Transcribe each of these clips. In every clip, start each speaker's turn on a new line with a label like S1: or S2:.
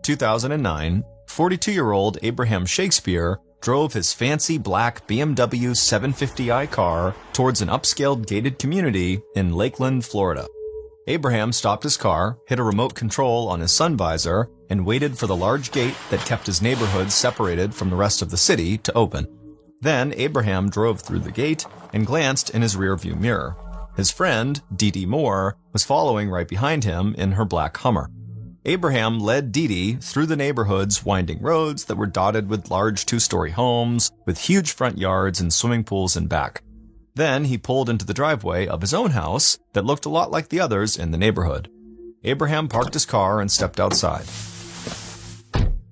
S1: 2009, 42-year-old Abraham Shakespeare drove his fancy black BMW 750i car towards an upscale gated community in Lakeland, Florida. Abraham stopped his car, hit a remote control on his sun visor, and waited for the large gate that kept his neighborhood separated from the rest of the city to open. Then Abraham drove through the gate and glanced in his rearview mirror. His friend, Dee Moore, was following right behind him in her black Hummer. Abraham led Dee through the neighborhood's winding roads that were dotted with large two-story homes with huge front yards and swimming pools in back. Then he pulled into the driveway of his own house that looked a lot like the others in the neighborhood. Abraham parked his car and stepped outside.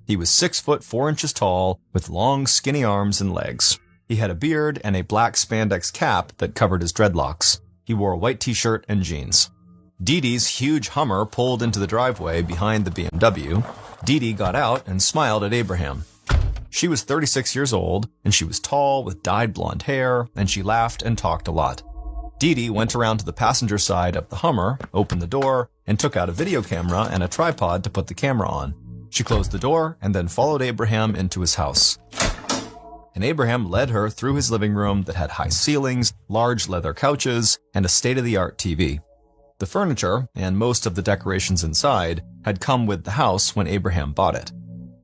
S1: He was 6 foot 4 inches tall with long, skinny arms and legs. He had a beard and a black spandex cap that covered his dreadlocks. He wore a white t-shirt and jeans. Dee's huge Hummer pulled into the driveway behind the BMW. Dee got out and smiled at Abraham. She was 36 years old, and she was tall with dyed blonde hair, and she laughed and talked a lot. Dee went around to the passenger side of the Hummer, opened the door, and took out a video camera and a tripod to put the camera on. She closed the door and then followed Abraham into his house. And Abraham led her through his living room that had high ceilings, large leather couches, and a state-of-the-art TV. The furniture, and most of the decorations inside, had come with the house when Abraham bought it.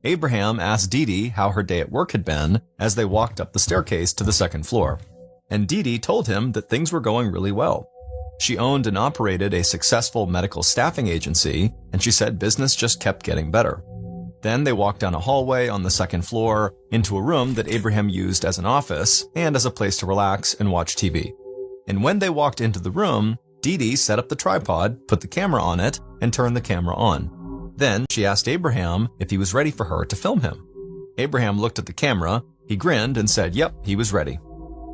S1: Abraham asked Dee how her day at work had been as they walked up the staircase to the second floor. And Dee told him that things were going really well. She owned and operated a successful medical staffing agency, and she said business just kept getting better. Then they walked down a hallway on the second floor into a room that Abraham used as an office and as a place to relax and watch TV. And when they walked into the room, Dee set up the tripod, put the camera on it, and turned the camera on. Then she asked Abraham if he was ready for her to film him. Abraham looked at the camera, he grinned and said yep, he was ready.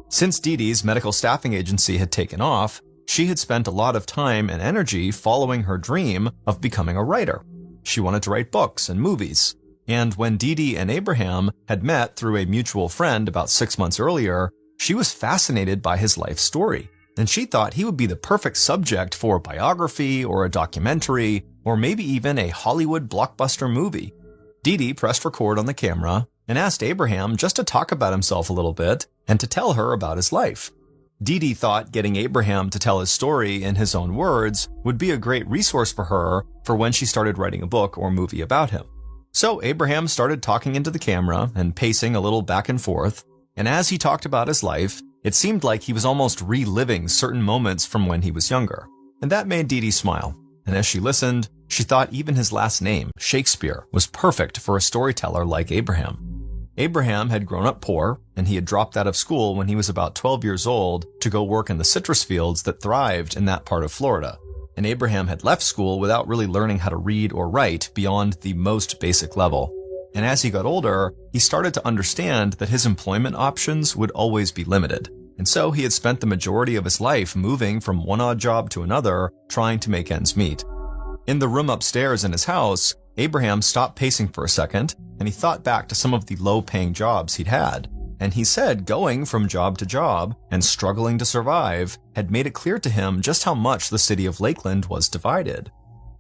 S1: Since Dee's medical staffing agency had taken off, she had spent a lot of time and energy following her dream of becoming a writer. She wanted to write books and movies. And when Dee and Abraham had met through a mutual friend about 6 months earlier, she was fascinated by his life story. And she thought he would be the perfect subject for a biography or a documentary, or maybe even a Hollywood blockbuster movie. Dee pressed record on the camera and asked Abraham just to talk about himself a little bit and to tell her about his life. Dee thought getting Abraham to tell his story in his own words would be a great resource for her for when she started writing a book or movie about him. So Abraham started talking into the camera and pacing a little back and forth, and as he talked about his life, it seemed like he was almost reliving certain moments from when he was younger. And that made Dee smile. And as she listened, she thought even his last name, Shakespeare, was perfect for a storyteller like Abraham. Abraham had grown up poor, and he had dropped out of school when he was about 12 years old to go work in the citrus fields that thrived in that part of Florida. And Abraham had left school without really learning how to read or write beyond the most basic level. And as he got older, he started to understand that his employment options would always be limited. And so he had spent the majority of his life moving from one odd job to another, trying to make ends meet. In the room upstairs in his house, Abraham stopped pacing for a second, and he thought back to some of the low-paying jobs he'd had. And he said going from job to job and struggling to survive had made it clear to him just how much the city of Lakeland was divided.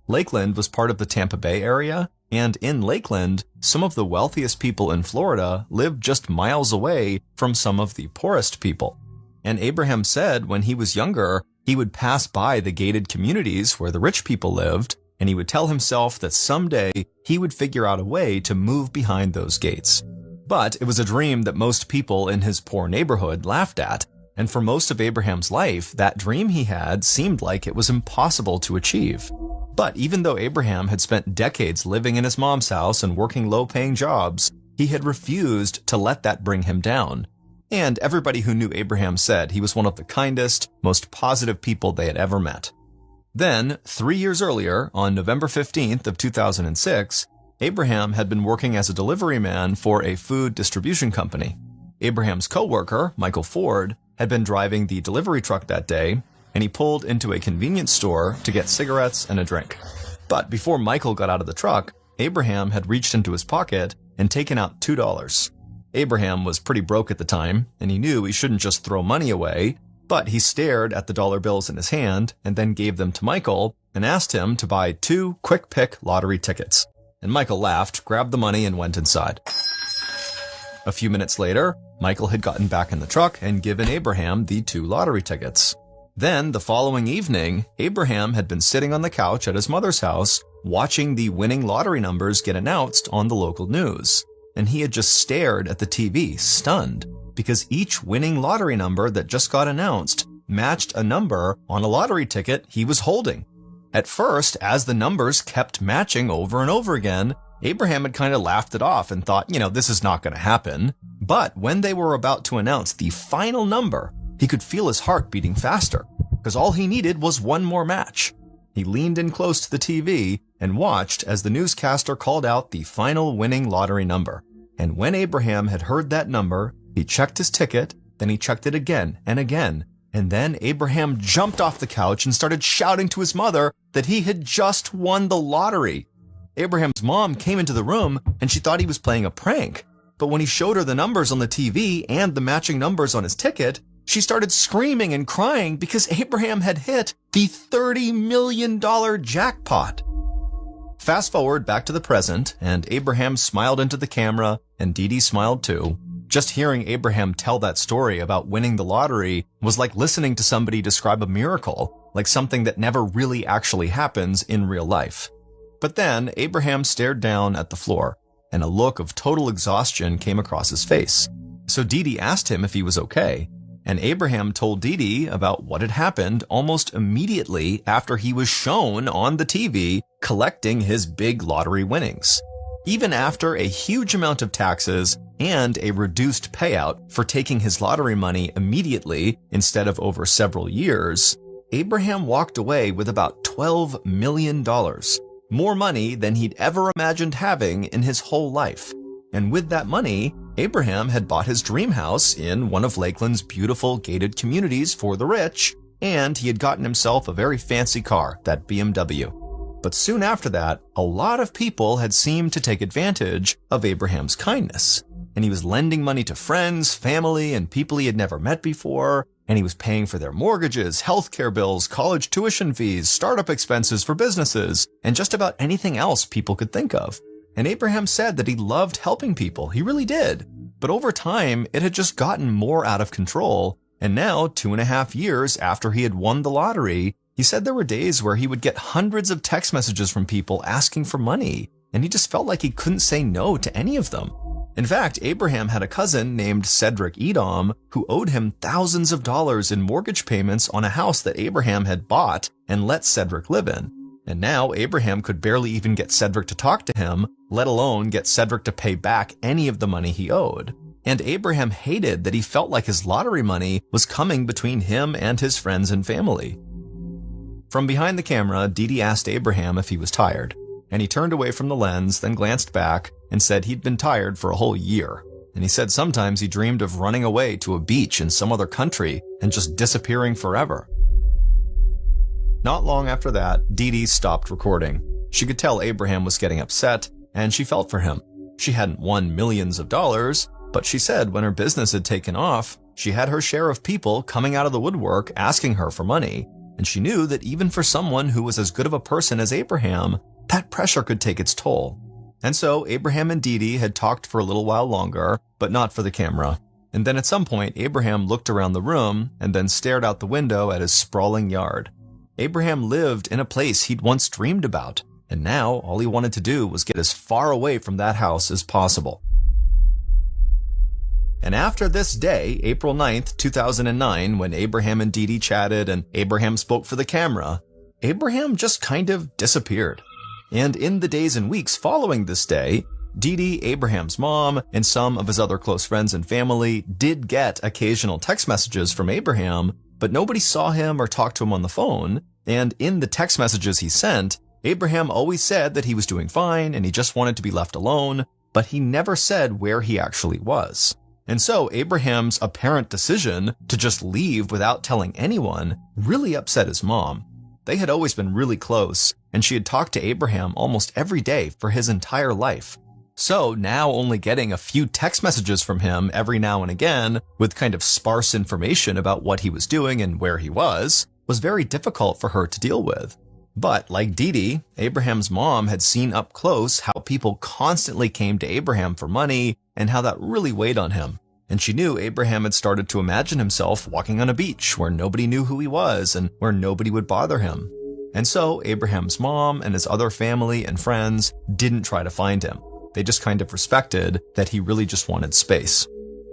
S1: Lakeland was part of the Tampa Bay area, and in Lakeland, some of the wealthiest people in Florida lived just miles away from some of the poorest people. And Abraham said when he was younger, he would pass by the gated communities where the rich people lived, and he would tell himself that someday he would figure out a way to move behind those gates. But it was a dream that most people in his poor neighborhood laughed at, and for most of Abraham's life, that dream he had seemed like it was impossible to achieve. But even though Abraham had spent decades living in his mom's house and working low-paying jobs, he had refused to let that bring him down. And everybody who knew Abraham said he was one of the kindest, most positive people they had ever met. Then, 3 years earlier, on November 15th of 2006, Abraham had been working as a delivery man for a food distribution company. Abraham's co-worker, Michael Ford, had been driving the delivery truck that day, and he pulled into a convenience store to get cigarettes and a drink. But before Michael got out of the truck, Abraham had reached into his pocket and taken out $2. Abraham was pretty broke at the time, and he knew he shouldn't just throw money away, but he stared at the dollar bills in his hand and then gave them to Michael and asked him to buy 2 quick pick lottery tickets. and Michael laughed, grabbed the money, and went inside. A few minutes later, Michael had gotten back in the truck and given Abraham the 2 lottery tickets. Then, the following evening, Abraham had been sitting on the couch at his mother's house, watching the winning lottery numbers get announced on the local news. And he had just stared at the TV, stunned, because each winning lottery number that just got announced matched a number on a lottery ticket he was holding. At first, as the numbers kept matching over and over again, Abraham had kind of laughed it off and thought, this is not going to happen. But when they were about to announce the final number, he could feel his heart beating faster, because all he needed was one more match. He leaned in close to the TV and watched as the newscaster called out the final winning lottery number. And when Abraham had heard that number, he checked his ticket, then he checked it again and again. And then Abraham jumped off the couch and started shouting to his mother that he had just won the lottery. Abraham's mom came into the room and she thought he was playing a prank. But when he showed her the numbers on the TV and the matching numbers on his ticket, she started screaming and crying because Abraham had hit the $30 million jackpot. Fast forward back to the present, and Abraham smiled into the camera, and Dee Dee smiled too. Just hearing Abraham tell that story about winning the lottery was like listening to somebody describe a miracle, like something that never really actually happens in real life. But then Abraham stared down at the floor, and a look of total exhaustion came across his face. So Dee Dee asked him if he was okay, and Abraham told Dee Dee about what had happened almost immediately after he was shown on the TV collecting his big lottery winnings. Even after a huge amount of taxes and a reduced payout for taking his lottery money immediately instead of over several years, Abraham walked away with about $12 million, more money than he'd ever imagined having in his whole life. And with that money, Abraham had bought his dream house in one of Lakeland's beautiful gated communities for the rich, and he had gotten himself a very fancy car, that BMW. But soon after that, a lot of people had seemed to take advantage of Abraham's kindness. And he was lending money to friends, family, and people he had never met before, and he was paying for their mortgages, healthcare bills, college tuition fees, startup expenses for businesses, and just about anything else people could think of. And Abraham said that he loved helping people. He really did. But over time, it had just gotten more out of control. And now, 2.5 years after he had won the lottery, he said there were days where he would get hundreds of text messages from people asking for money, and he just felt like he couldn't say no to any of them. In fact, Abraham had a cousin named Cedric Edom who owed him thousands of dollars in mortgage payments on a house that Abraham had bought and let Cedric live in. And now Abraham could barely even get Cedric to talk to him, let alone get Cedric to pay back any of the money he owed. And Abraham hated that he felt like his lottery money was coming between him and his friends and family. From behind the camera, Dee Dee asked Abraham if he was tired, and he turned away from the lens, then glanced back and said he'd been tired for a whole year. And he said sometimes he dreamed of running away to a beach in some other country and just disappearing forever. Not long after that, Dee Dee stopped recording. She could tell Abraham was getting upset, and she felt for him. She hadn't won millions of dollars, but she said when her business had taken off, she had her share of people coming out of the woodwork asking her for money. And she knew that even for someone who was as good of a person as Abraham, that pressure could take its toll. And so Abraham and Dee Dee had talked for a little while longer, but not for the camera. And then at some point, Abraham looked around the room and then stared out the window at his sprawling yard. Abraham lived in a place he'd once dreamed about, and now all he wanted to do was get as far away from that house as possible. And after this day, April 9th, 2009, when Abraham and Dee Dee chatted and Abraham spoke for the camera, Abraham just kind of disappeared. And in the days and weeks following this day, Dee Dee, Abraham's mom, and some of his other close friends and family did get occasional text messages from Abraham, but nobody saw him or talked to him on the phone. And in the text messages he sent, Abraham always said that he was doing fine and he just wanted to be left alone, but he never said where he actually was. And so Abraham's apparent decision to just leave without telling anyone really upset his mom. They had always been really close, and she had talked to Abraham almost every day for his entire life. So now only getting a few text messages from him every now and again with kind of sparse information about what he was doing and where he was very difficult for her to deal with. But like Dee Dee, Abraham's mom had seen up close how people constantly came to Abraham for money and how that really weighed on him. And she knew Abraham had started to imagine himself walking on a beach where nobody knew who he was and where nobody would bother him. And so Abraham's mom and his other family and friends didn't try to find him. They just kind of respected that he really just wanted space.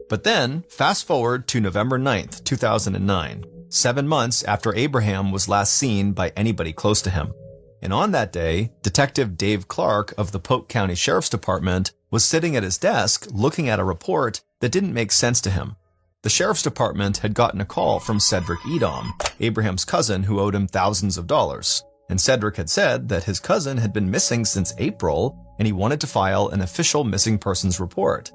S1: But then, fast forward to November 9th, 2009. 7 months after Abraham was last seen by anybody close to him. And on that day, Detective Dave Clark of the Polk County Sheriff's Department was sitting at his desk looking at a report that didn't make sense to him. The Sheriff's Department had gotten a call from Cedric Edom, Abraham's cousin who owed him thousands of dollars. And Cedric had said that his cousin had been missing since April, and he wanted to file an official missing persons report.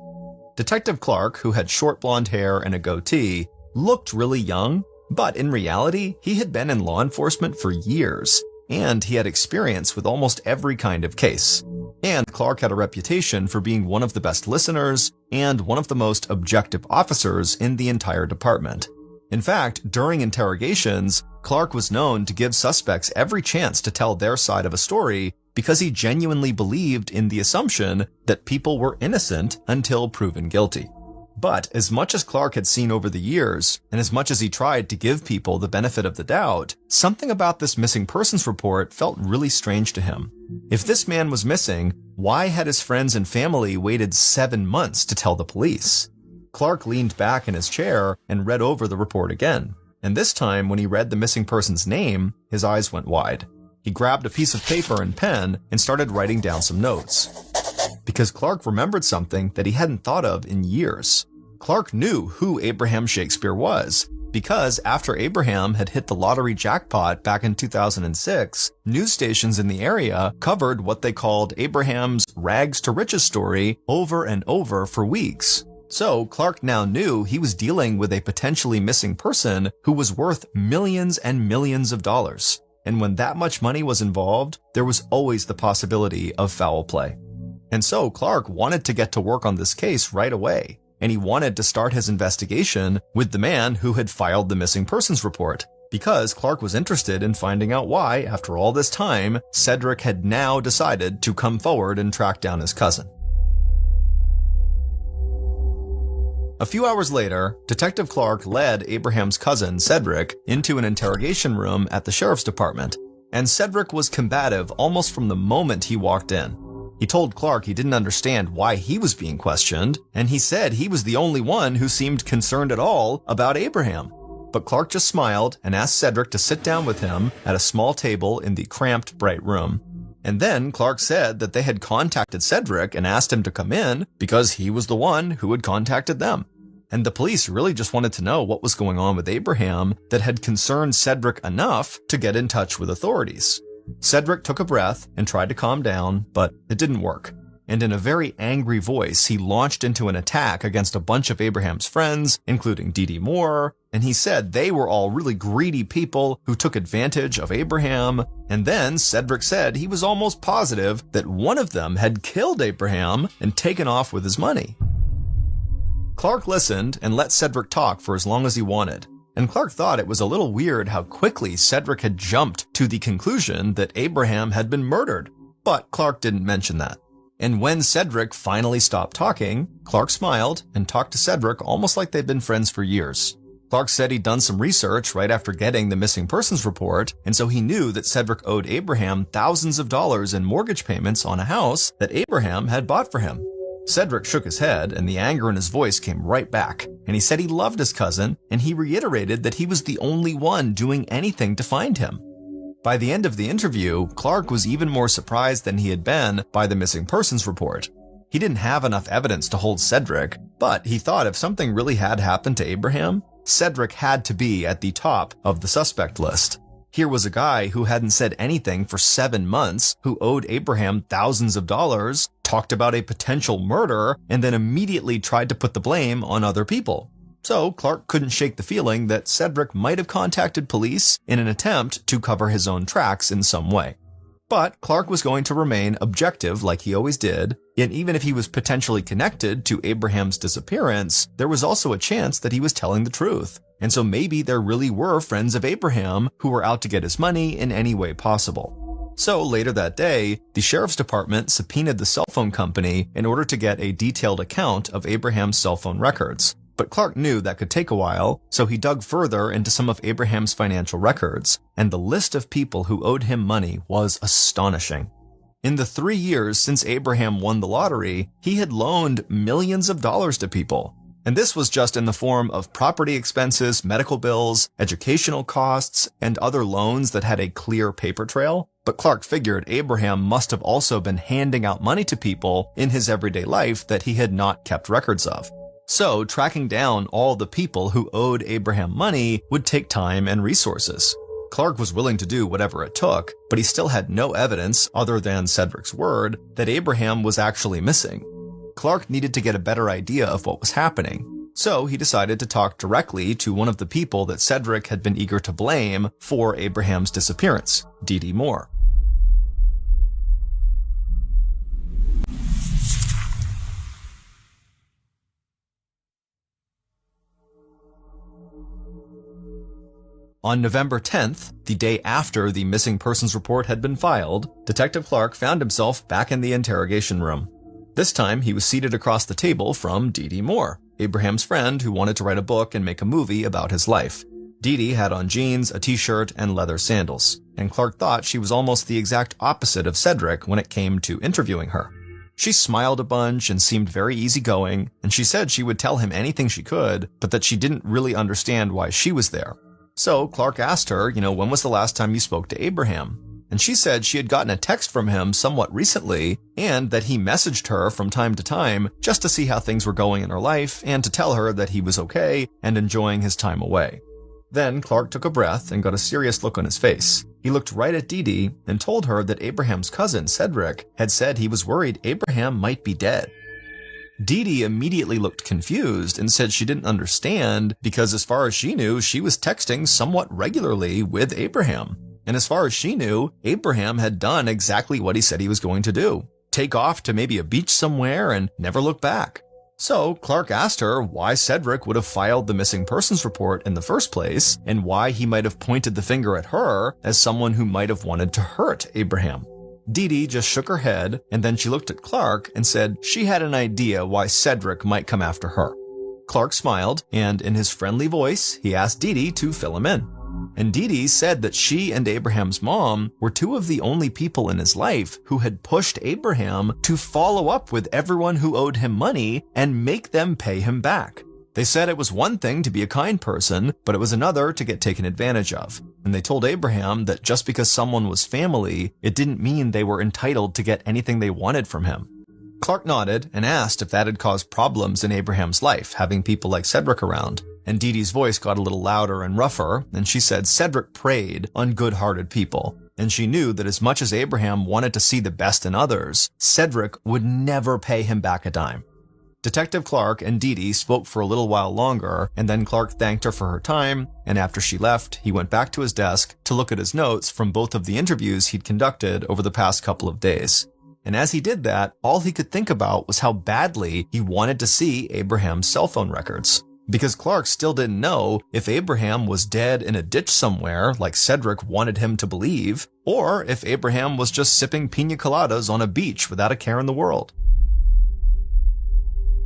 S1: Detective Clark, who had short blonde hair and a goatee, looked really young, but in reality, he had been in law enforcement for years, and he had experience with almost every kind of case. And Clark had a reputation for being one of the best listeners and one of the most objective officers in the entire department. In fact, during interrogations, Clark was known to give suspects every chance to tell their side of a story because he genuinely believed in the assumption that people were innocent until proven guilty. But as much as Clark had seen over the years, and as much as he tried to give people the benefit of the doubt, something about this missing persons report felt really strange to him. If this man was missing, why had his friends and family waited 7 months to tell the police? Clark leaned back in his chair and read over the report again. And this time, when he read the missing person's name, his eyes went wide. He grabbed a piece of paper and pen and started writing down some notes. Because Clark remembered something that he hadn't thought of in years. Clark knew who Abraham Shakespeare was, because after Abraham had hit the lottery jackpot back in 2006, news stations in the area covered what they called Abraham's rags to riches story over and over for weeks. So Clark now knew he was dealing with a potentially missing person who was worth millions and millions of dollars. And when that much money was involved, there was always the possibility of foul play. And so Clark wanted to get to work on this case right away. And he wanted to start his investigation with the man who had filed the missing persons report, because Clark was interested in finding out why, after all this time, Cedric had now decided to come forward and track down his cousin. A few hours later, Detective Clark led Abraham's cousin, Cedric, into an interrogation room at the Sheriff's Department, and Cedric was combative almost from the moment he walked in. He told Clark he didn't understand why he was being questioned, and he said he was the only one who seemed concerned at all about Abraham. But Clark just smiled and asked Cedric to sit down with him at a small table in the cramped, bright room. And then Clark said that they had contacted Cedric and asked him to come in because he was the one who had contacted them. And the police really just wanted to know what was going on with Abraham that had concerned Cedric enough to get in touch with authorities. Cedric took a breath and tried to calm down, but it didn't work. And in a very angry voice, he launched into an attack against a bunch of Abraham's friends, including Dee Dee Moore, and he said they were all really greedy people who took advantage of Abraham. And then Cedric said he was almost positive that one of them had killed Abraham and taken off with his money. Clark listened and let Cedric talk for as long as he wanted. And Clark thought it was a little weird how quickly Cedric had jumped to the conclusion that Abraham had been murdered. But Clark didn't mention that. And when Cedric finally stopped talking, Clark smiled and talked to Cedric almost like they'd been friends for years. Clark said he'd done some research right after getting the missing persons report, and so he knew that Cedric owed Abraham thousands of dollars in mortgage payments on a house that Abraham had bought for him. Cedric shook his head, and the anger in his voice came right back, and he said he loved his cousin, and he reiterated that he was the only one doing anything to find him. By the end of the interview, Clark was even more surprised than he had been by the missing persons report. He didn't have enough evidence to hold Cedric, but he thought if something really had happened to Abraham, Cedric had to be at the top of the suspect list. Here was a guy who hadn't said anything for 7 months, who owed Abraham thousands of dollars, talked about a potential murder, and then immediately tried to put the blame on other people. So Clark couldn't shake the feeling that Cedric might have contacted police in an attempt to cover his own tracks in some way. But Clark was going to remain objective like he always did, and even if he was potentially connected to Abraham's disappearance, there was also a chance that he was telling the truth. And so maybe there really were friends of Abraham who were out to get his money in any way possible. So later that day, the sheriff's department subpoenaed the cell phone company in order to get a detailed account of Abraham's cell phone records. But Clark knew that could take a while, so he dug further into some of Abraham's financial records, and the list of people who owed him money was astonishing. In the 3 years since Abraham won the lottery, he had loaned millions of dollars to people. And this was just in the form of property expenses, medical bills, educational costs, and other loans that had a clear paper trail. But Clark figured Abraham must have also been handing out money to people in his everyday life that he had not kept records of. So tracking down all the people who owed Abraham money would take time and resources. Clark was willing to do whatever it took, but he still had no evidence other than Cedric's word that Abraham was actually missing. Clark needed to get a better idea of what was happening, so he decided to talk directly to one of the people that Cedric had been eager to blame for Abraham's disappearance, Dee Moore. On November 10th, the day after the missing persons report had been filed, Detective Clark found himself back in the interrogation room. This time, he was seated across the table from Dee Moore, Abraham's friend who wanted to write a book and make a movie about his life. Dee had on jeans, a t-shirt, and leather sandals, and Clark thought she was almost the exact opposite of Cedric when it came to interviewing her. She smiled a bunch and seemed very easygoing, and she said she would tell him anything she could, but that she didn't really understand why she was there. So Clark asked her, when was the last time you spoke to Abraham? And she said she had gotten a text from him somewhat recently, and that he messaged her from time to time just to see how things were going in her life and to tell her that he was okay and enjoying his time away. Then Clark took a breath and got a serious look on his face. He looked right at Dee and told her that Abraham's cousin, Cedric, had said he was worried Abraham might be dead. Dee immediately looked confused and said she didn't understand because as far as she knew, she was texting somewhat regularly with Abraham. And as far as she knew, Abraham had done exactly what he said he was going to do. Take off to maybe a beach somewhere and never look back. So Clark asked her why Cedric would have filed the missing persons report in the first place and why he might have pointed the finger at her as someone who might have wanted to hurt Abraham. Dee just shook her head, and then she looked at Clark and said she had an idea why Cedric might come after her. Clark smiled, and in his friendly voice, he asked Dee to fill him in. And Dee said that she and Abraham's mom were two of the only people in his life who had pushed Abraham to follow up with everyone who owed him money and make them pay him back. They said it was one thing to be a kind person, but it was another to get taken advantage of. And they told Abraham that just because someone was family, it didn't mean they were entitled to get anything they wanted from him. Clark nodded and asked if that had caused problems in Abraham's life, having people like Cedric around. And Dee's voice got a little louder and rougher, and she said Cedric preyed on good-hearted people. And she knew that as much as Abraham wanted to see the best in others, Cedric would never pay him back a dime. Detective Clark and Dee spoke for a little while longer, and then Clark thanked her for her time, and after she left, he went back to his desk to look at his notes from both of the interviews he'd conducted over the past couple of days. And as he did that, all he could think about was how badly he wanted to see Abraham's cell phone records. Because Clark still didn't know if Abraham was dead in a ditch somewhere, like Cedric wanted him to believe, or if Abraham was just sipping piña coladas on a beach without a care in the world.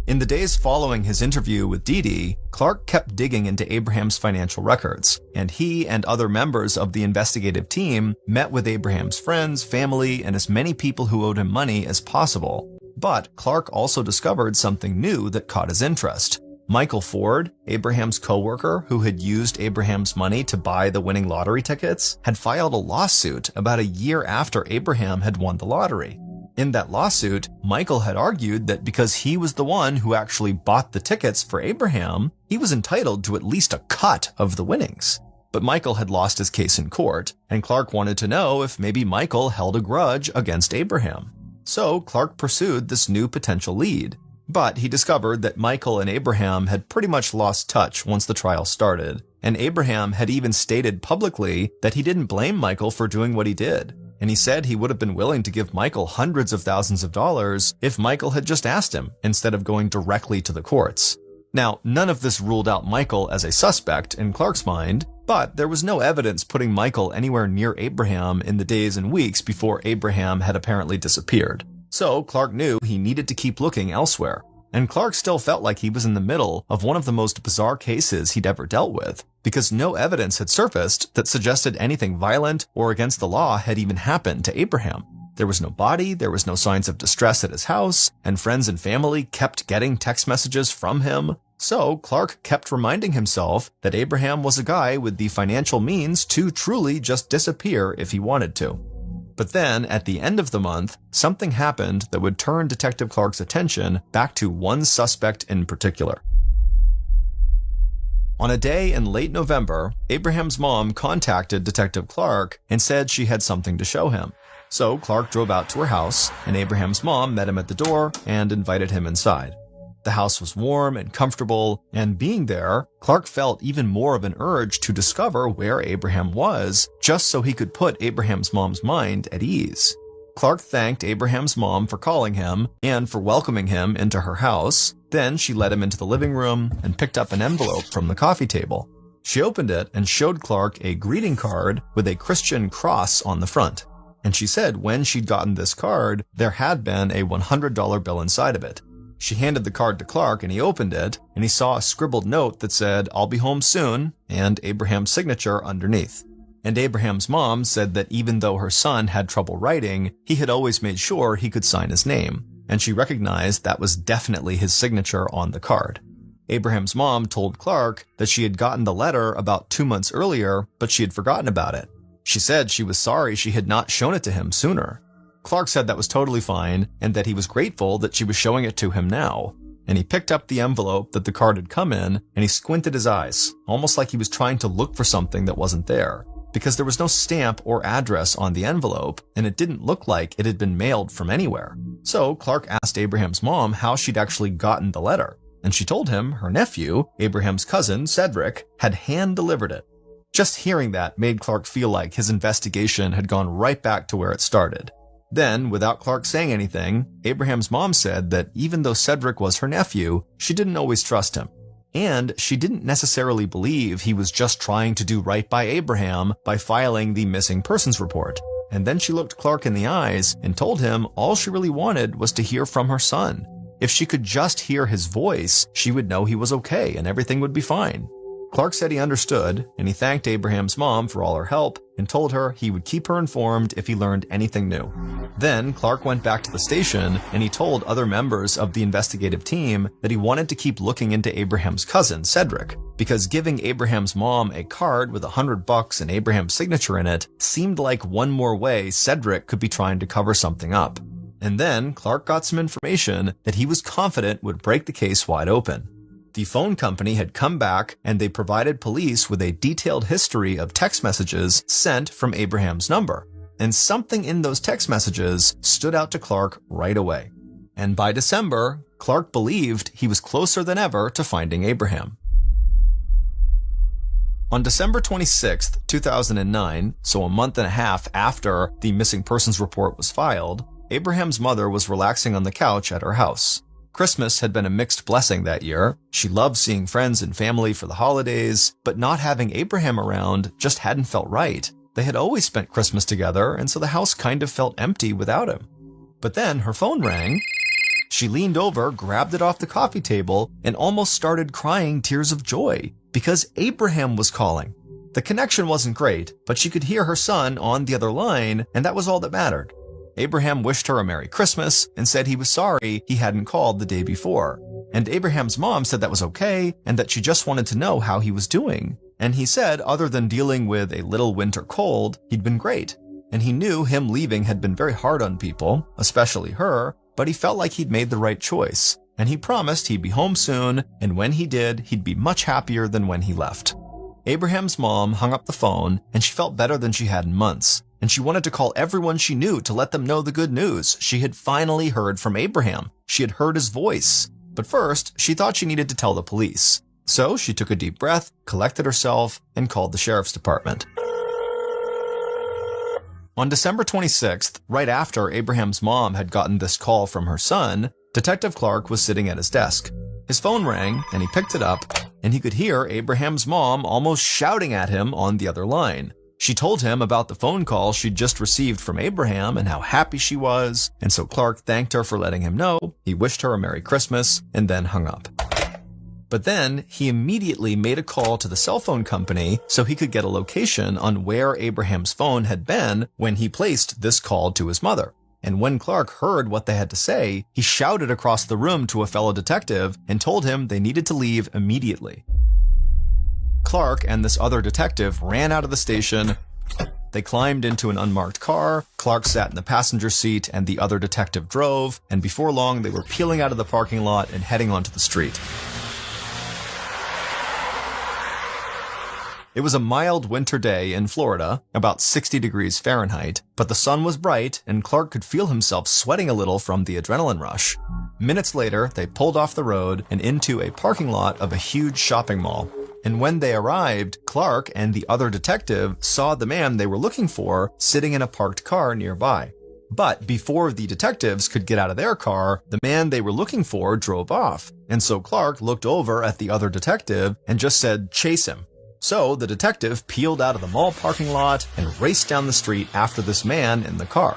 S1: In the days following his interview with Dee, Clark kept digging into Abraham's financial records, and he and other members of the investigative team met with Abraham's friends, family, and as many people who owed him money as possible. But Clark also discovered something new that caught his interest. Michael Ford, Abraham's coworker who had used Abraham's money to buy the winning lottery tickets, had filed a lawsuit about a year after Abraham had won the lottery. In that lawsuit, Michael had argued that because he was the one who actually bought the tickets for Abraham, he was entitled to at least a cut of the winnings. But Michael had lost his case in court, and Clark wanted to know if maybe Michael held a grudge against Abraham. So Clark pursued this new potential lead. But he discovered that Michael and Abraham had pretty much lost touch once the trial started, and Abraham had even stated publicly that he didn't blame Michael for doing what he did. and he said he would have been willing to give Michael hundreds of thousands of dollars if Michael had just asked him instead of going directly to the courts. Now, none of this ruled out Michael as a suspect in Clark's mind, but there was no evidence putting Michael anywhere near Abraham in the days and weeks before Abraham had apparently disappeared. So Clark knew he needed to keep looking elsewhere. And Clark still felt like he was in the middle of one of the most bizarre cases he'd ever dealt with, because no evidence had surfaced that suggested anything violent or against the law had even happened to Abraham. There was no body, there was no signs of distress at his house, and friends and family kept getting text messages from him. So Clark kept reminding himself that Abraham was a guy with the financial means to truly just disappear if he wanted to. But then, at the end of the month, something happened that would turn Detective Clark's attention back to one suspect in particular. On a day in late November, Abraham's mom contacted Detective Clark and said she had something to show him. So Clark drove out to her house, and Abraham's mom met him at the door and invited him inside. The house was warm and comfortable, and being there, Clark felt even more of an urge to discover where Abraham was, just so he could put Abraham's mom's mind at ease. Clark thanked Abraham's mom for calling him and for welcoming him into her house. Then she led him into the living room and picked up an envelope from the coffee table. She opened it and showed Clark a greeting card with a Christian cross on the front. And she said when she'd gotten this card, there had been a $100 bill inside of it. She handed the card to Clark and he opened it, and he saw a scribbled note that said, "I'll be home soon," and Abraham's signature underneath. And Abraham's mom said that even though her son had trouble writing, he had always made sure he could sign his name, and she recognized that was definitely his signature on the card. Abraham's mom told Clark that she had gotten the letter about 2 months earlier, but she had forgotten about it. She said she was sorry she had not shown it to him sooner. Clark said that was totally fine, and that he was grateful that she was showing it to him now. And he picked up the envelope that the card had come in, and he squinted his eyes, almost like he was trying to look for something that wasn't there, because there was no stamp or address on the envelope, and it didn't look like it had been mailed from anywhere. So Clark asked Abraham's mom how she'd actually gotten the letter, and she told him her nephew, Abraham's cousin, Cedric, had hand-delivered it. Just hearing that made Clark feel like his investigation had gone right back to where it started. Then, without Clark saying anything, Abraham's mom said that even though Cedric was her nephew, she didn't always trust him. And she didn't necessarily believe he was just trying to do right by Abraham by filing the missing persons report. And then she looked Clark in the eyes and told him all she really wanted was to hear from her son. If she could just hear his voice, she would know he was okay and everything would be fine. Clark said he understood, and he thanked Abraham's mom for all her help and told her he would keep her informed if he learned anything new. Then Clark went back to the station and he told other members of the investigative team that he wanted to keep looking into Abraham's cousin, Cedric, because giving Abraham's mom a card with $100 and Abraham's signature in it seemed like one more way Cedric could be trying to cover something up. And then Clark got some information that he was confident would break the case wide open. The phone company had come back and they provided police with a detailed history of text messages sent from Abraham's number. And something in those text messages stood out to Clark right away. And by December, Clark believed he was closer than ever to finding Abraham. On December 26, 2009, so a month and a half after the missing persons report was filed, Abraham's mother was relaxing on the couch at her house. Christmas had been a mixed blessing that year. She loved seeing friends and family for the holidays, but not having Abraham around just hadn't felt right. They had always spent Christmas together, and so the house kind of felt empty without him. But then her phone rang. She leaned over, grabbed it off the coffee table, and almost started crying tears of joy because Abraham was calling. The connection wasn't great, but she could hear her son on the other line, and that was all that mattered. Abraham wished her a Merry Christmas and said he was sorry he hadn't called the day before. And Abraham's mom said that was okay and that she just wanted to know how he was doing. And he said other than dealing with a little winter cold, he'd been great. And he knew him leaving had been very hard on people, especially her, but he felt like he'd made the right choice. And he promised he'd be home soon, and when he did, he'd be much happier than when he left. Abraham's mom hung up the phone, and she felt better than she had in months. And she wanted to call everyone she knew to let them know the good news. She had finally heard from Abraham. She had heard his voice. But first, she thought she needed to tell the police. So she took a deep breath, collected herself, and called the sheriff's department. On December 26th, right after Abraham's mom had gotten this call from her son, Detective Clark was sitting at his desk. His phone rang, and he picked it up, and he could hear Abraham's mom almost shouting at him on the other line. She told him about the phone call she'd just received from Abraham and how happy she was, and so Clark thanked her for letting him know, he wished her a Merry Christmas, and then hung up. But then, he immediately made a call to the cell phone company so he could get a location on where Abraham's phone had been when he placed this call to his mother. And when Clark heard what they had to say, he shouted across the room to a fellow detective and told him they needed to leave immediately. Clark and this other detective ran out of the station. They climbed into an unmarked car, Clark sat in the passenger seat, and the other detective drove, and before long they were peeling out of the parking lot and heading onto the street. It was a mild winter day in Florida, about 60 degrees Fahrenheit, but the sun was bright and Clark could feel himself sweating a little from the adrenaline rush. Minutes later, they pulled off the road and into a parking lot of a huge shopping mall. And when they arrived, Clark and the other detective saw the man they were looking for sitting in a parked car nearby. But before the detectives could get out of their car, the man they were looking for drove off. And so Clark looked over at the other detective and just said, "Chase him." So the detective peeled out of the mall parking lot and raced down the street after this man in the car.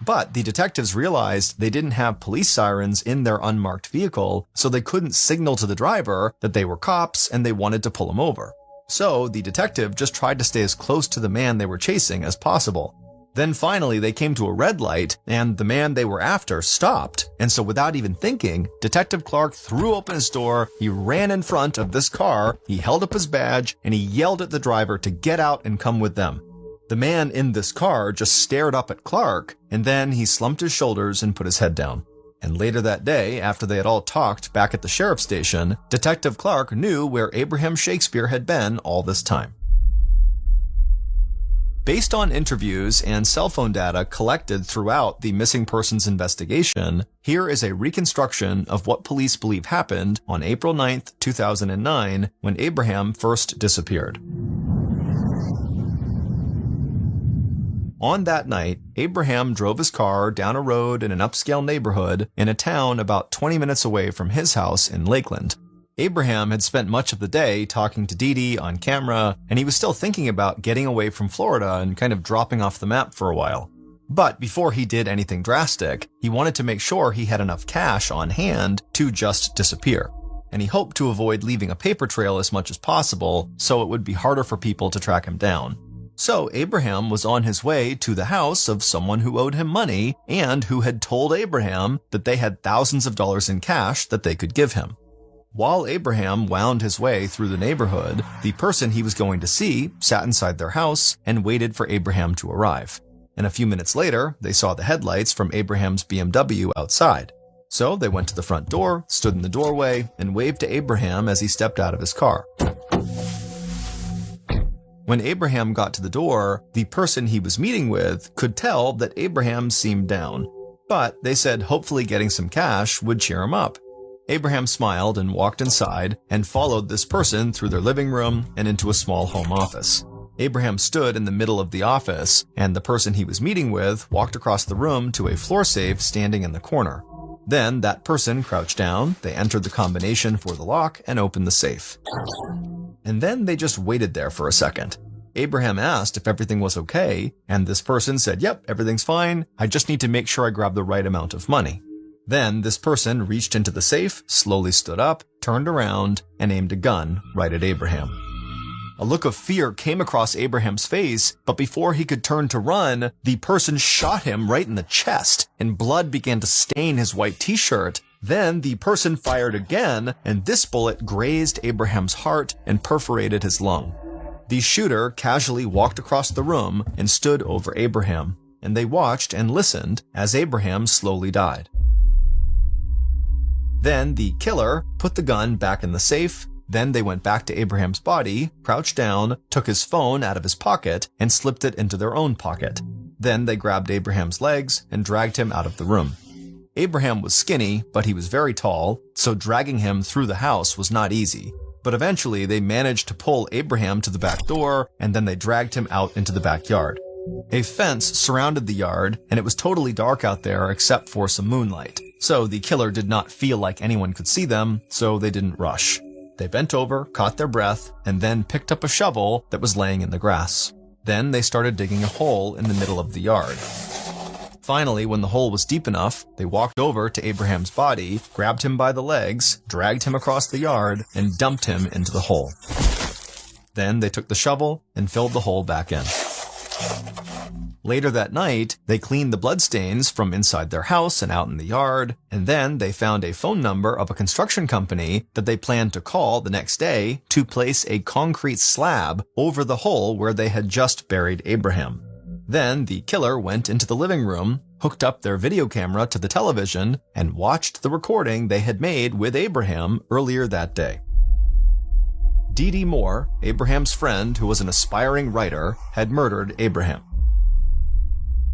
S1: But the detectives realized they didn't have police sirens in their unmarked vehicle, so they couldn't signal to the driver that they were cops and they wanted to pull him over. So the detective just tried to stay as close to the man they were chasing as possible. Then finally they came to a red light and the man they were after stopped. And so without even thinking, Detective Clark threw open his door, he ran in front of this car, he held up his badge, and he yelled at the driver to get out and come with them. The man in this car just stared up at Clark, and then he slumped his shoulders and put his head down. And later that day, after they had all talked back at the sheriff's station, Detective Clark knew where Abraham Shakespeare had been all this time. Based on interviews and cell phone data collected throughout the missing persons investigation, here is a reconstruction of what police believe happened on April 9th, 2009, when Abraham first disappeared. On that night, Abraham drove his car down a road in an upscale neighborhood in a town about 20 minutes away from his house in Lakeland. Abraham had spent much of the day talking to Dee Dee on camera, and he was still thinking about getting away from Florida and kind of dropping off the map for a while. But before he did anything drastic, he wanted to make sure he had enough cash on hand to just disappear. And he hoped to avoid leaving a paper trail as much as possible, so it would be harder for people to track him down. So Abraham was on his way to the house of someone who owed him money and who had told Abraham that they had thousands of dollars in cash that they could give him. While Abraham wound his way through the neighborhood, the person he was going to see sat inside their house and waited for Abraham to arrive. And a few minutes later, they saw the headlights from Abraham's BMW outside. So they went to the front door, stood in the doorway, and waved to Abraham as he stepped out of his car. When Abraham got to the door, the person he was meeting with could tell that Abraham seemed down. But they said hopefully getting some cash would cheer him up. Abraham smiled and walked inside and followed this person through their living room and into a small home office. Abraham stood in the middle of the office, and the person he was meeting with walked across the room to a floor safe standing in the corner. Then that person crouched down, they entered the combination for the lock, and opened the safe. And then they just waited there for a second. Abraham asked if everything was okay, and this person said, "Yep, everything's fine. I just need to make sure I grab the right amount of money." Then this person reached into the safe, slowly stood up, turned around, and aimed a gun right at Abraham. A look of fear came across Abraham's face, but before he could turn to run, the person shot him right in the chest, and blood began to stain his white t-shirt. Then the person fired again, and this bullet grazed Abraham's heart and perforated his lung. The shooter casually walked across the room and stood over Abraham, and they watched and listened as Abraham slowly died. Then the killer put the gun back in the safe. Then they went back to Abraham's body, crouched down, took his phone out of his pocket, and slipped it into their own pocket. Then they grabbed Abraham's legs and dragged him out of the room. Abraham was skinny, but he was very tall, so dragging him through the house was not easy. But eventually they managed to pull Abraham to the back door, and then they dragged him out into the backyard. A fence surrounded the yard, and it was totally dark out there except for some moonlight. So the killer did not feel like anyone could see them, so they didn't rush. They bent over, caught their breath, and then picked up a shovel that was laying in the grass. Then they started digging a hole in the middle of the yard. Finally, when the hole was deep enough, they walked over to Abraham's body, grabbed him by the legs, dragged him across the yard, and dumped him into the hole. Then they took the shovel and filled the hole back in. Later that night, they cleaned the bloodstains from inside their house and out in the yard, and then they found a phone number of a construction company that they planned to call the next day to place a concrete slab over the hole where they had just buried Abraham. Then the killer went into the living room, hooked up their video camera to the television, and watched the recording they had made with Abraham earlier that day. Dee Dee Moore, Abraham's friend who was an aspiring writer, had murdered Abraham.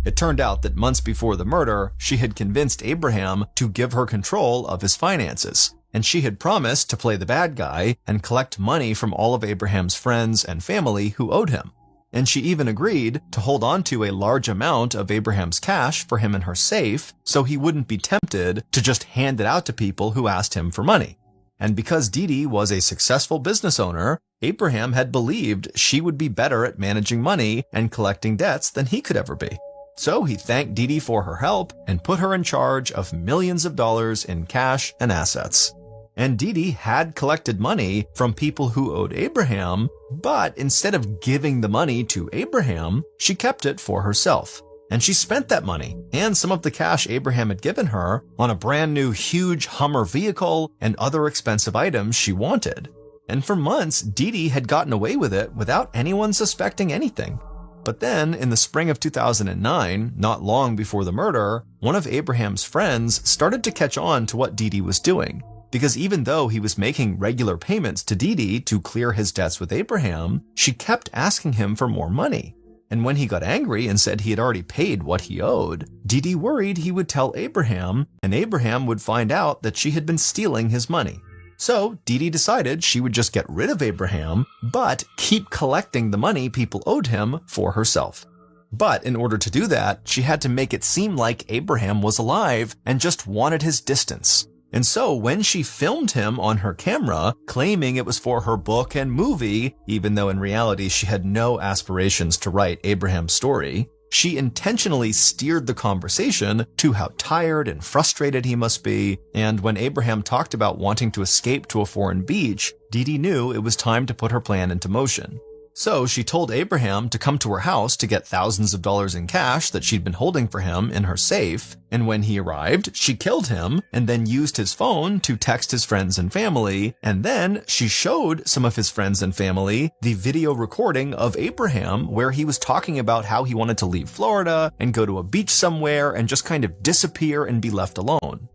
S1: It turned out that months before the murder, she had convinced Abraham to give her control of his finances, and she had promised to play the bad guy and collect money from all of Abraham's friends and family who owed him. And she even agreed to hold on to a large amount of Abraham's cash for him in her safe so he wouldn't be tempted to just hand it out to people who asked him for money. And because Dee Dee was a successful business owner, Abraham had believed she would be better at managing money and collecting debts than he could ever be. So he thanked Dee Dee for her help and put her in charge of millions of dollars in cash and assets. And Dee Dee had collected money from people who owed Abraham, but instead of giving the money to Abraham, she kept it for herself. And she spent that money and some of the cash Abraham had given her on a brand new huge Hummer vehicle and other expensive items she wanted. And for months, Dee Dee had gotten away with it without anyone suspecting anything. But then, in the spring of 2009, not long before the murder, one of Abraham's friends started to catch on to what Dee Dee was doing. Because even though he was making regular payments to Dee Dee to clear his debts with Abraham, she kept asking him for more money. And when he got angry and said he had already paid what he owed, Dee Dee worried he would tell Abraham, and Abraham would find out that she had been stealing his money. So Dee Dee decided she would just get rid of Abraham, but keep collecting the money people owed him for herself. But in order to do that, she had to make it seem like Abraham was alive and just wanted his distance. And so when she filmed him on her camera, claiming it was for her book and movie, even though in reality she had no aspirations to write Abraham's story, she intentionally steered the conversation to how tired and frustrated he must be, and when Abraham talked about wanting to escape to a foreign beach, Dee Dee knew it was time to put her plan into motion. So she told Abraham to come to her house to get thousands of dollars in cash that she'd been holding for him in her safe, and when he arrived, she killed him and then used his phone to text his friends and family, and then she showed some of his friends and family the video recording of Abraham where he was talking about how he wanted to leave Florida and go to a beach somewhere and just kind of disappear and be left alone.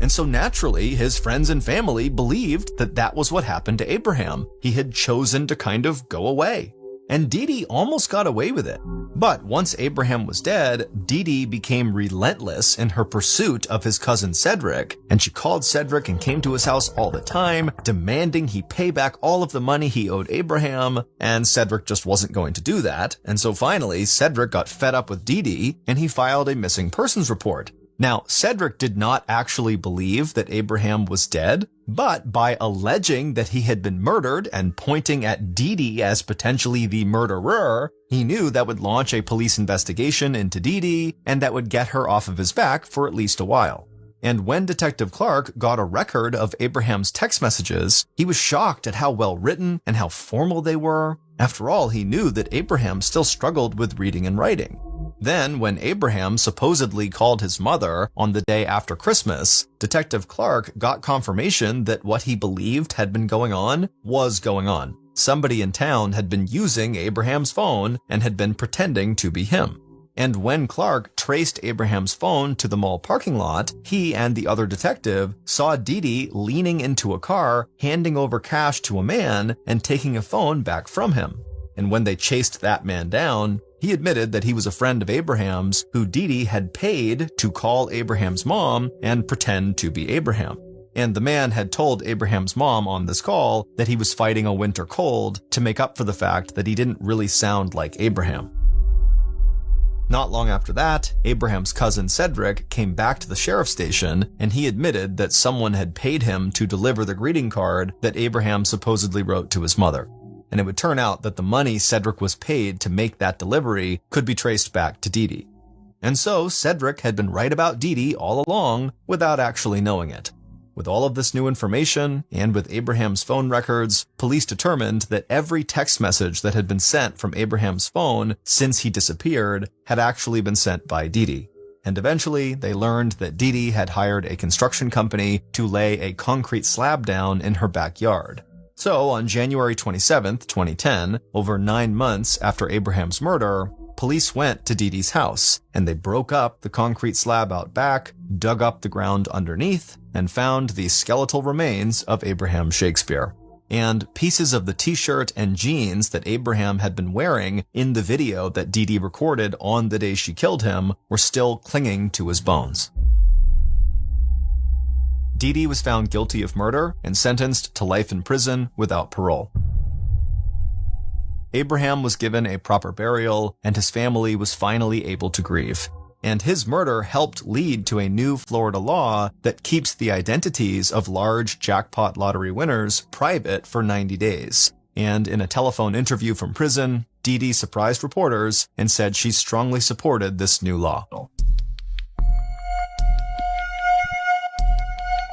S1: And so naturally, his friends and family believed that that was what happened to Abraham. He had chosen to kind of go away. And Dee Dee almost got away with it. But once Abraham was dead, Dee Dee became relentless in her pursuit of his cousin Cedric, and she called Cedric and came to his house all the time, demanding he pay back all of the money he owed Abraham, and Cedric just wasn't going to do that. And so finally, Cedric got fed up with Dee Dee, and he filed a missing persons report. Now, Cedric did not actually believe that Abraham was dead, but by alleging that he had been murdered and pointing at Dee Dee as potentially the murderer, he knew that would launch a police investigation into Dee Dee, and that would get her off of his back for at least a while. And when Detective Clark got a record of Abraham's text messages, he was shocked at how well written and how formal they were. After all, he knew that Abraham still struggled with reading and writing. Then, when Abraham supposedly called his mother on the day after Christmas, Detective Clark got confirmation that what he believed had been going on was going on. Somebody in town had been using Abraham's phone and had been pretending to be him. And when Clark traced Abraham's phone to the mall parking lot, he and the other detective saw Dee Dee leaning into a car, handing over cash to a man and taking a phone back from him. And when they chased that man down, he admitted that he was a friend of Abraham's who Dee Dee had paid to call Abraham's mom and pretend to be Abraham. And the man had told Abraham's mom on this call that he was fighting a winter cold to make up for the fact that he didn't really sound like Abraham. Not long after that, Abraham's cousin Cedric came back to the sheriff's station, and he admitted that someone had paid him to deliver the greeting card that Abraham supposedly wrote to his mother. And it would turn out that the money Cedric was paid to make that delivery could be traced back to Dee Dee. And so Cedric had been right about Dee Dee all along without actually knowing it. With all of this new information, and with Abraham's phone records, police determined that every text message that had been sent from Abraham's phone since he disappeared had actually been sent by Dee Dee. And eventually, they learned that Dee Dee had hired a construction company to lay a concrete slab down in her backyard. So, on January 27, 2010, over 9 months after Abraham's murder, police went to Dee Dee's house, and they broke up the concrete slab out back, dug up the ground underneath, and found the skeletal remains of Abraham Shakespeare. And pieces of the t-shirt and jeans that Abraham had been wearing in the video that Dee Dee recorded on the day she killed him were still clinging to his bones. Dee Dee was found guilty of murder and sentenced to life in prison without parole. Abraham was given a proper burial, and his family was finally able to grieve. And his murder helped lead to a new Florida law that keeps the identities of large jackpot lottery winners private for 90 days. And in a telephone interview from prison, Dee Dee surprised reporters and said she strongly supported this new law.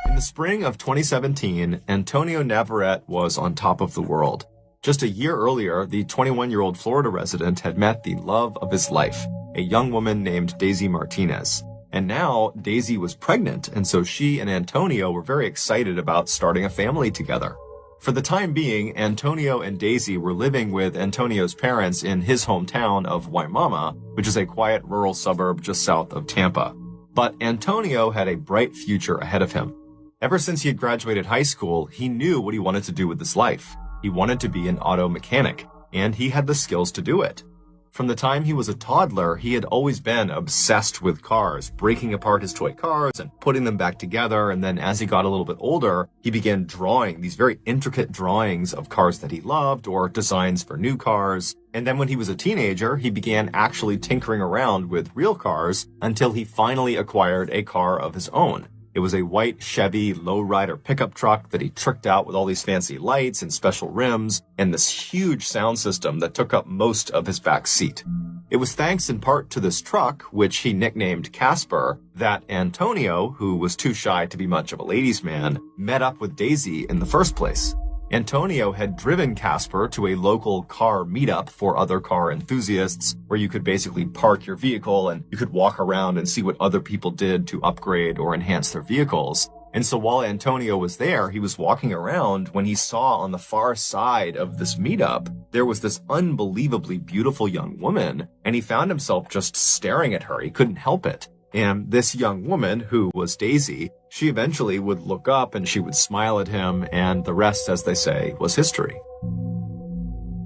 S1: In the spring of 2017, Antonio Navarrete was on top of the world. Just a year earlier, the 21-year-old Florida resident had met the love of his life, a young woman named Daisy Martinez. And now, Daisy was pregnant, and so she and Antonio were very excited about starting a family together. For the time being, Antonio and Daisy were living with Antonio's parents in his hometown of Waimama, which is a quiet rural suburb just south of Tampa. But Antonio had a bright future ahead of him. Ever since he had graduated high school, he knew what he wanted to do with his life. He wanted to be an auto mechanic, and he had the skills to do it. From the time he was a toddler, he had always been obsessed with cars, breaking apart his toy cars and putting them back together. And then as he got a little bit older, he began drawing these very intricate drawings of cars that he loved or designs for new cars. And then when he was a teenager, he began actually tinkering around with real cars until he finally acquired a car of his own. It was a white Chevy lowrider pickup truck that he tricked out with all these fancy lights and special rims and this huge sound system that took up most of his back seat. It was thanks in part to this truck, which he nicknamed Casper, that Antonio, who was too shy to be much of a ladies' man, met up with Daisy in the first place. Antonio had driven Casper to a local car meetup for other car enthusiasts, where you could basically park your vehicle and you could walk around and see what other people did to upgrade or enhance their vehicles. And so while Antonio was there, he was walking around when he saw on the far side of this meetup, there was this unbelievably beautiful young woman, and he found himself just staring at her. He couldn't help it. And this young woman, who was Daisy, she eventually would look up and she would smile at him, and the rest, as they say, was history.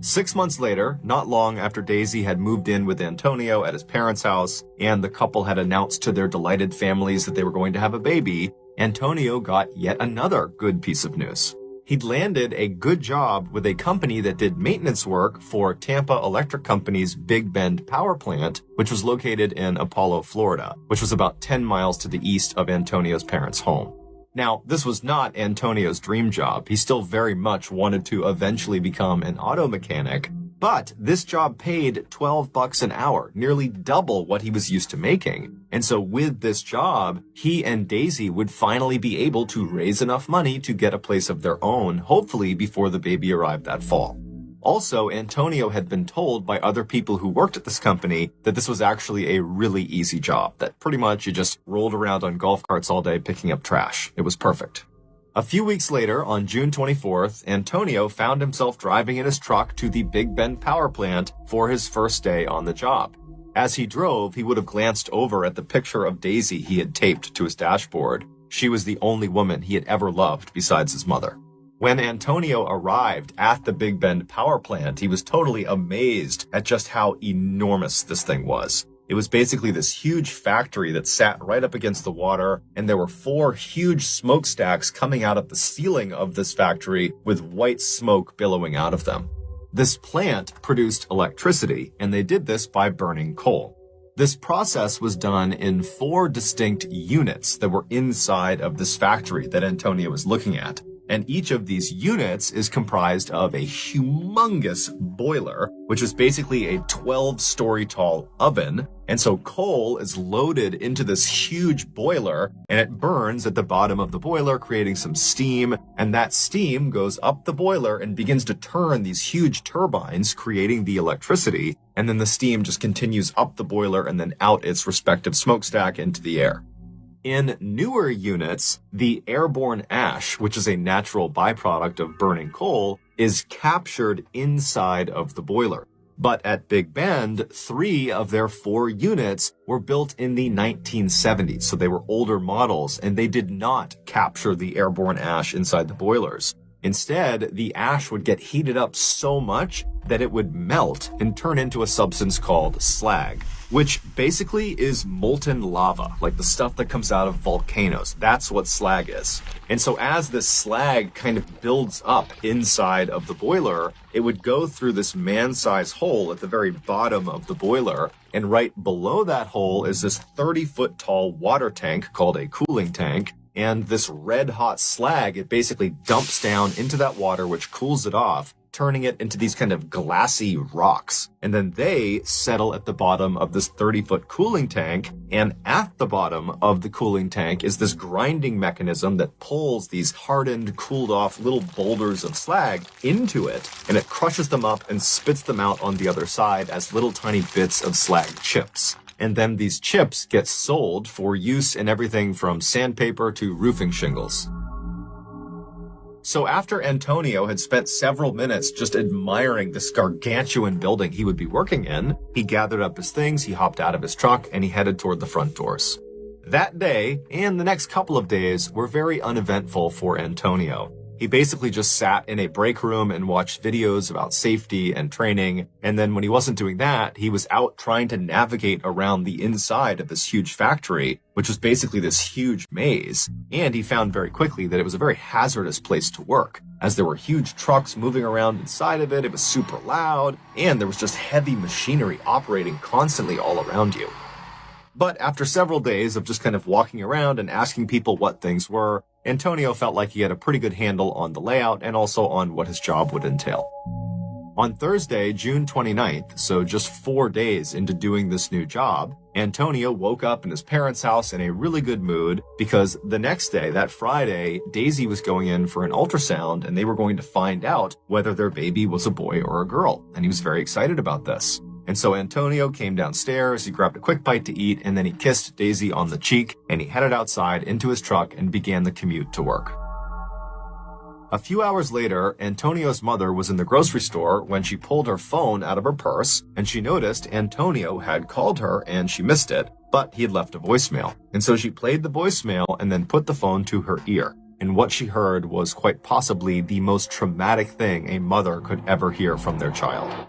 S1: 6 months later, not long after Daisy had moved in with Antonio at his parents' house, and the couple had announced to their delighted families that they were going to have a baby, Antonio got yet another good piece of news. He'd landed a good job with a company that did maintenance work for Tampa Electric Company's Big Bend power plant, which was located in Apollo, Florida, which was about 10 miles to the east of Antonio's parents' home. Now, this was not Antonio's dream job. He still very much wanted to eventually become an auto mechanic, but this job paid $12 an hour, nearly double what he was used to making. And so with this job, he and Daisy would finally be able to raise enough money to get a place of their own, hopefully before the baby arrived that fall. Also, Antonio had been told by other people who worked at this company that this was actually a really easy job, that pretty much you just rolled around on golf carts all day picking up trash. It was perfect. A few weeks later, on June 24th, Antonio found himself driving in his truck to the Big Bend power plant for his first day on the job. As he drove, he would have glanced over at the picture of Daisy he had taped to his dashboard. She was the only woman he had ever loved besides his mother. When Antonio arrived at the Big Bend power plant, he was totally amazed at just how enormous this thing was. It was basically this huge factory that sat right up against the water, and there were 4 huge smokestacks coming out of the ceiling of this factory with white smoke billowing out of them. This plant produced electricity, and they did this by burning coal. This process was done in 4 distinct units that were inside of this factory that Antonio was looking at. And each of these units is comprised of a humongous boiler, which is basically a 12-story tall oven. And so coal is loaded into this huge boiler, and it burns at the bottom of the boiler, creating some steam. And that steam goes up the boiler and begins to turn these huge turbines, creating the electricity. And then the steam just continues up the boiler and then out its respective smokestack into the air. In newer units, the airborne ash, which is a natural byproduct of burning coal, is captured inside of the boiler. But at Big Bend, 3 of their 4 units were built in the 1970s, so they were older models, and they did not capture the airborne ash inside the boilers. Instead, the ash would get heated up so much that it would melt and turn into a substance called slag, which basically is molten lava, like the stuff that comes out of volcanoes. That's what slag is. And so as this slag kind of builds up inside of the boiler, it would go through this man-sized hole at the very bottom of the boiler. And right below that hole is this 30-foot tall water tank called a cooling tank. And this red-hot slag, it basically dumps down into that water, which cools it off, turning it into these kind of glassy rocks. And then they settle at the bottom of this 30-foot cooling tank. And at the bottom of the cooling tank is this grinding mechanism that pulls these hardened, cooled off little boulders of slag into it. And it crushes them up and spits them out on the other side as little tiny bits of slag chips. And then these chips get sold for use in everything from sandpaper to roofing shingles. So after Antonio had spent several minutes just admiring this gargantuan building he would be working in, he gathered up his things, he hopped out of his truck, and he headed toward the front doors. That day, and the next couple of days, were very uneventful for Antonio. He basically just sat in a break room and watched videos about safety and training. And then when he wasn't doing that, he was out trying to navigate around the inside of this huge factory, which was basically this huge maze. And he found very quickly that it was a very hazardous place to work, as there were huge trucks moving around inside of it. It was super loud, and there was just heavy machinery operating constantly all around you. But after several days of just kind of walking around and asking people what things were, Antonio felt like he had a pretty good handle on the layout and also on what his job would entail. On Thursday, June 29th, so just 4 days into doing this new job, Antonio woke up in his parents' house in a really good mood because the next day, that Friday, Daisy was going in for an ultrasound and they were going to find out whether their baby was a boy or a girl. And he was very excited about this. And so Antonio came downstairs, he grabbed a quick bite to eat, and then he kissed Daisy on the cheek, and he headed outside into his truck and began the commute to work. A few hours later, Antonio's mother was in the grocery store when she pulled her phone out of her purse, and she noticed Antonio had called her and she missed it, but he had left a voicemail. And so she played the voicemail and then put the phone to her ear. And what she heard was quite possibly the most traumatic thing a mother could ever hear from their child.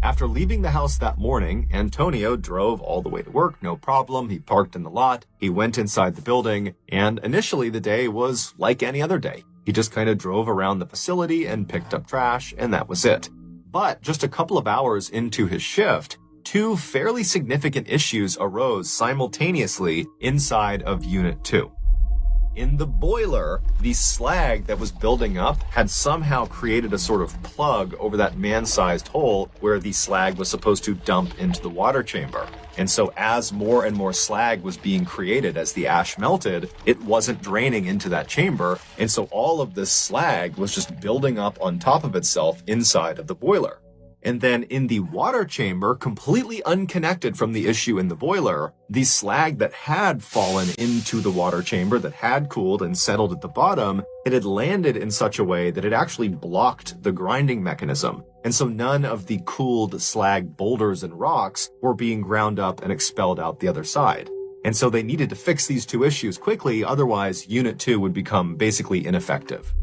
S1: After leaving the house that morning, Antonio drove all the way to work, no problem. He parked in the lot, he went inside the building, and initially the day was like any other day. He just kind of drove around the facility and picked up trash, and that was it. But just a couple of hours into his shift, 2 fairly significant issues arose simultaneously inside of Unit 2. In the boiler, the slag that was building up had somehow created a sort of plug over that man-sized hole where the slag was supposed to dump into the water chamber. And so as more and more slag was being created as the ash melted, it wasn't draining into that chamber. And so all of this slag was just building up on top of itself inside of the boiler. And then in the water chamber, completely unconnected from the issue in the boiler, the slag that had fallen into the water chamber, that had cooled and settled at the bottom, it had landed in such a way that it actually blocked the grinding mechanism. And so none of the cooled slag boulders and rocks were being ground up and expelled out the other side. And so they needed to fix these 2 issues quickly, otherwise Unit 2 would become basically ineffective.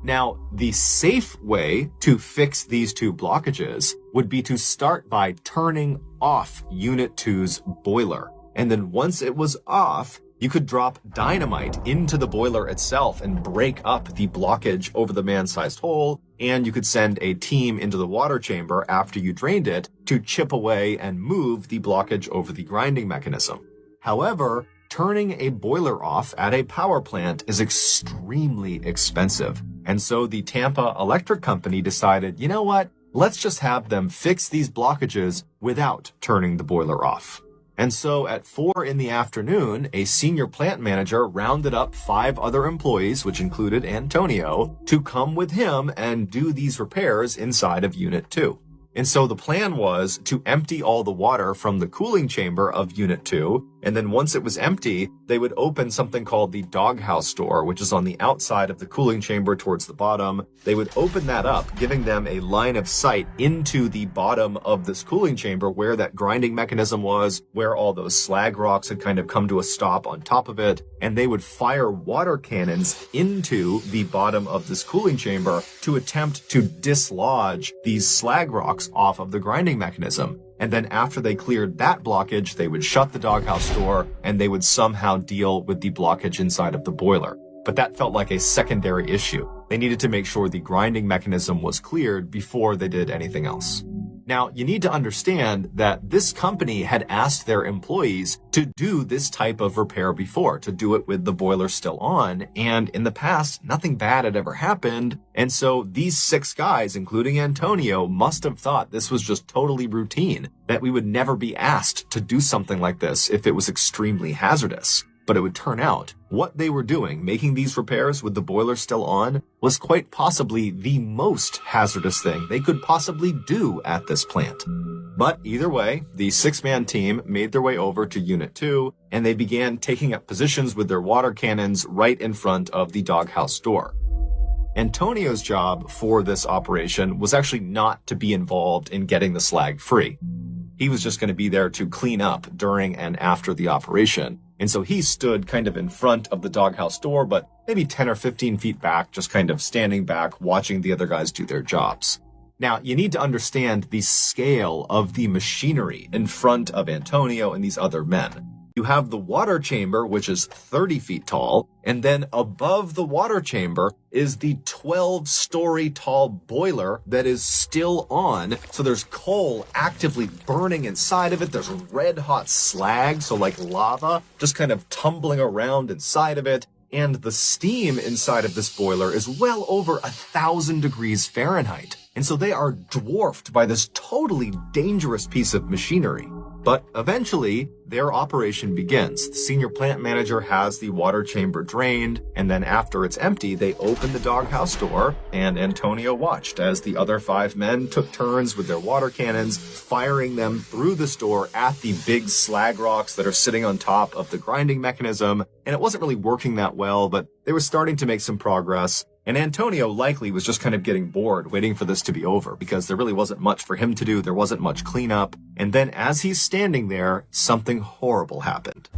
S1: Now, the safe way to fix these 2 blockages would be to start by turning off Unit 2's boiler. And then once it was off, you could drop dynamite into the boiler itself and break up the blockage over the man-sized hole. and you could send a team into the water chamber after you drained it to chip away and move the blockage over the grinding mechanism. However, turning a boiler off at a power plant is extremely expensive. And so the Tampa Electric Company decided, you know what? Let's just have them fix these blockages without turning the boiler off. And so at 4 in the afternoon, a senior plant manager rounded up 5 other employees, which included Antonio, to come with him and do these repairs inside of Unit 2. And so the plan was to empty all the water from the cooling chamber of Unit 2, and then once it was empty, they would open something called the doghouse door, which is on the outside of the cooling chamber towards the bottom. They would open that up, giving them a line of sight into the bottom of this cooling chamber where that grinding mechanism was, where all those slag rocks had kind of come to a stop on top of it, and they would fire water cannons into the bottom of this cooling chamber to attempt to dislodge these slag rocks off of the grinding mechanism. And then after they cleared that blockage, they would shut the doghouse door and they would somehow deal with the blockage inside of the boiler. But that felt like a secondary issue. They needed to make sure the grinding mechanism was cleared before they did anything else. Now, you need to understand that this company had asked their employees to do this type of repair before, to do it with the boiler still on, and in the past, nothing bad had ever happened, and so these 6 guys, including Antonio, must have thought this was just totally routine, that we would never be asked to do something like this if it was extremely hazardous. But it would turn out what they were doing, making these repairs with the boiler still on, was quite possibly the most hazardous thing they could possibly do at this plant. But either way, the 6-man team made their way over to Unit 2, and they began taking up positions with their water cannons right in front of the doghouse door. Antonio's job for this operation was actually not to be involved in getting the slag free. He was just going to be there to clean up during and after the operation. And so he stood kind of in front of the doghouse door, but maybe 10 or 15 feet back, just kind of standing back, watching the other guys do their jobs. Now, you need to understand the scale of the machinery in front of Antonio and these other men. You have the water chamber, which is 30 feet tall, and then above the water chamber is the 12-story tall boiler that is still on. So there's coal actively burning inside of it. There's red hot slag, so like lava, just kind of tumbling around inside of it. And the steam inside of this boiler is well over 1,000 degrees Fahrenheit. And so they are dwarfed by this totally dangerous piece of machinery. But eventually, their operation begins. The senior plant manager has the water chamber drained, and then after it's empty, they open the doghouse door, and Antonio watched as the other 5 men took turns with their water cannons, firing them through this door at the big slag rocks that are sitting on top of the grinding mechanism. And it wasn't really working that well, but they were starting to make some progress. And Antonio likely was just kind of getting bored waiting for this to be over because there really wasn't much for him to do. There wasn't much cleanup. And then as he's standing there, something horrible happened.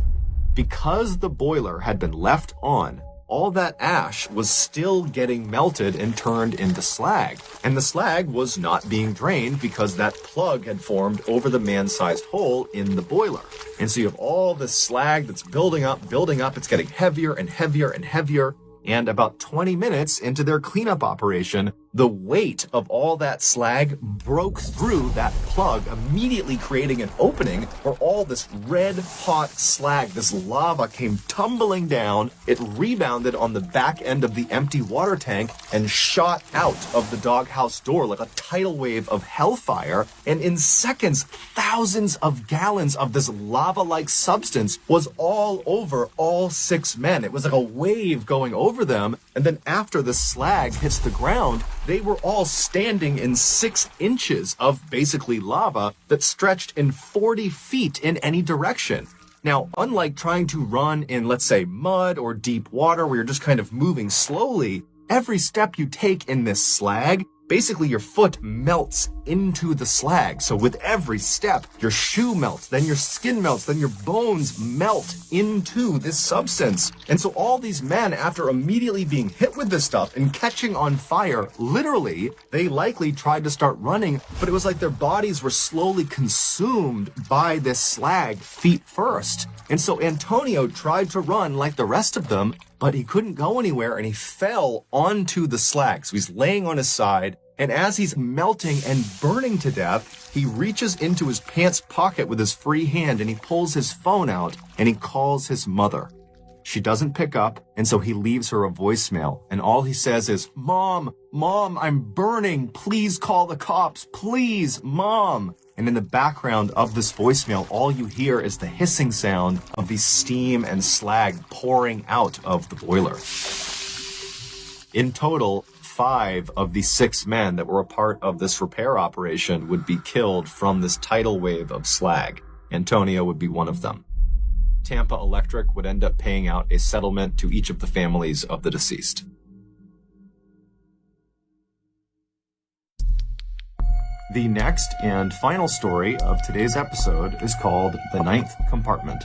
S1: Because the boiler had been left on, all that ash was still getting melted and turned into slag. And the slag was not being drained because that plug had formed over the man-sized hole in the boiler. And so you have all this slag that's building up. It's getting heavier and heavier and heavier. And about 20 minutes into their cleanup operation, the weight of all that slag broke through that plug, immediately creating an opening where all this red hot slag, this lava came tumbling down. It rebounded on the back end of the empty water tank and shot out of the doghouse door like a tidal wave of hellfire. And in seconds, thousands of gallons of this lava-like substance was all over all 6 men. It was like a wave going over them. And then after the slag hits the ground, they were all standing in 6 inches of basically lava that stretched in 40 feet in any direction. Now, unlike trying to run in, let's say, mud or deep water where you're just kind of moving slowly, every step you take in this slag, basically your foot melts into the slag. So with every step, your shoe melts, then your skin melts, then your bones melt into this substance. And so all these men, after immediately being hit with this stuff and catching on fire, literally, they likely tried to start running, but it was like their bodies were slowly consumed by this slag feet first. And so Antonio tried to run like the rest of them, but he couldn't go anywhere, and he fell onto the slag. So he's laying on his side, and as he's melting and burning to death, he reaches into his pants pocket with his free hand, and he pulls his phone out, and he calls his mother. She doesn't pick up, and so he leaves her a voicemail, and all he says is, "Mom, I'm burning. Please call the cops. Please, Mom." And in the background of this voicemail, all you hear is the hissing sound of the steam and slag pouring out of the boiler. In total, 5 of the 6 men that were a part of this repair operation would be killed from this tidal wave of slag. Antonio would be one of them. Tampa Electric would end up paying out a settlement to each of the families of the deceased. The next and final story of today's episode is called The Ninth Compartment.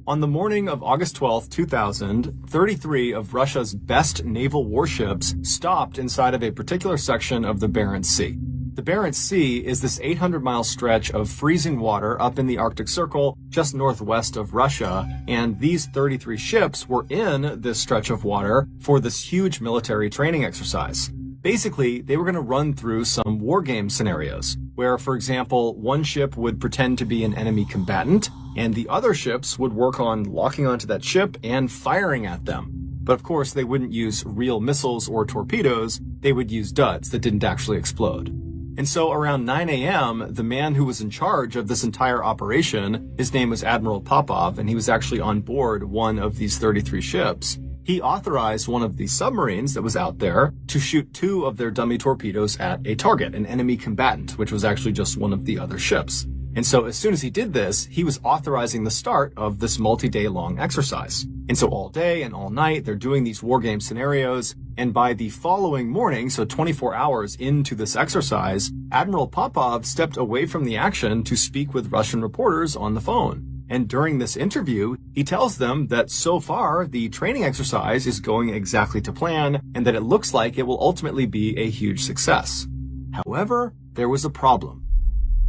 S1: On the morning of August 12, 2000, 33 of Russia's best naval warships stopped inside of a particular section of the Barents Sea. The Barents Sea is this 800-mile stretch of freezing water up in the Arctic Circle just northwest of Russia, and these 33 ships were in this stretch of water for this huge military training exercise. Basically, they were going to run through some war game scenarios where, for example, one ship would pretend to be an enemy combatant, and the other ships would work on locking onto that ship and firing at them. But of course, they wouldn't use real missiles or torpedoes. They would use duds that didn't actually explode. And so around 9 a.m., the man who was in charge of this entire operation, his name was Admiral Popov, and he was actually on board one of these 33 ships. He authorized one of the submarines that was out there to shoot 2 of their dummy torpedoes at a target, an enemy combatant, which was actually just one of the other ships. And so as soon as he did this, he was authorizing the start of this multi-day long exercise. And so all day and all night, they're doing these war game scenarios. And by the following morning, so 24 hours into this exercise, Admiral Popov stepped away from the action to speak with Russian reporters on the phone. And during this interview, he tells them that so far, the training exercise is going exactly to plan and that it looks like it will ultimately be a huge success. However, there was a problem.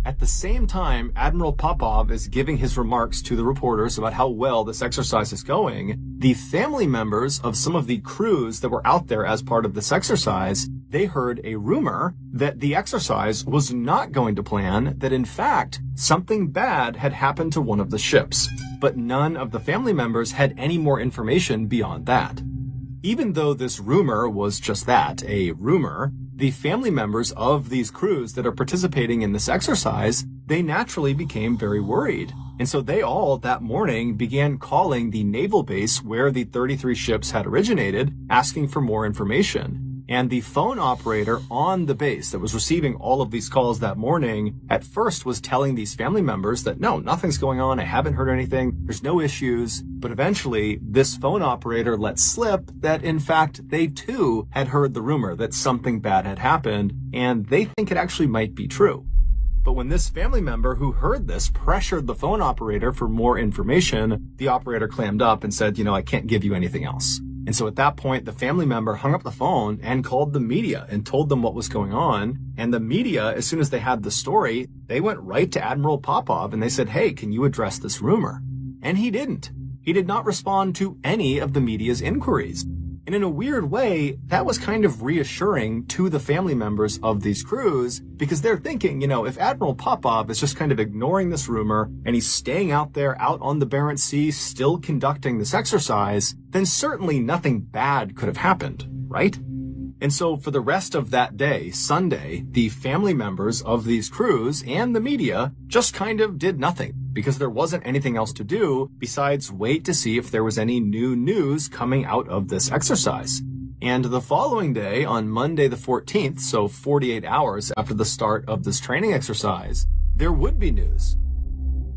S1: At the same time, Admiral Popov is giving his remarks to the reporters about how well this exercise is going, the family members of some of the crews that were out there as part of this exercise, they heard a rumor that the exercise was not going to plan, that in fact, something bad had happened to one of the ships. But none of the family members had any more information beyond that. Even though this rumor was just that, a rumor, the family members of these crews that are participating in this exercise, they naturally became very worried. And so they all, that morning, began calling the naval base where the 33 ships had originated, asking for more information. And the phone operator on the base that was receiving all of these calls that morning, at first was telling these family members that, no, nothing's going on, I haven't heard anything, there's no issues. But eventually, this phone operator let slip that, in fact, they too had heard the rumor that something bad had happened, and they think it actually might be true. But when this family member who heard this pressured the phone operator for more information, the operator clammed up and said, I can't give you anything else. And so at that point, the family member hung up the phone and called the media and told them what was going on. And the media, as soon as they had the story, they went right to Admiral Popov and they said, hey, can you address this rumor? And he didn't. He did not respond to any of the media's inquiries. And in a weird way, that was kind of reassuring to the family members of these crews because they're thinking, if Admiral Popov is just kind of ignoring this rumor and he's staying out there out on the Barents Sea still conducting this exercise, then certainly nothing bad could have happened, right? And so for the rest of that day, Sunday, the family members of these crews and the media just kind of did nothing because there wasn't anything else to do besides wait to see if there was any new news coming out of this exercise. And the following day, on Monday the 14th, so 48 hours after the start of this training exercise, there would be news.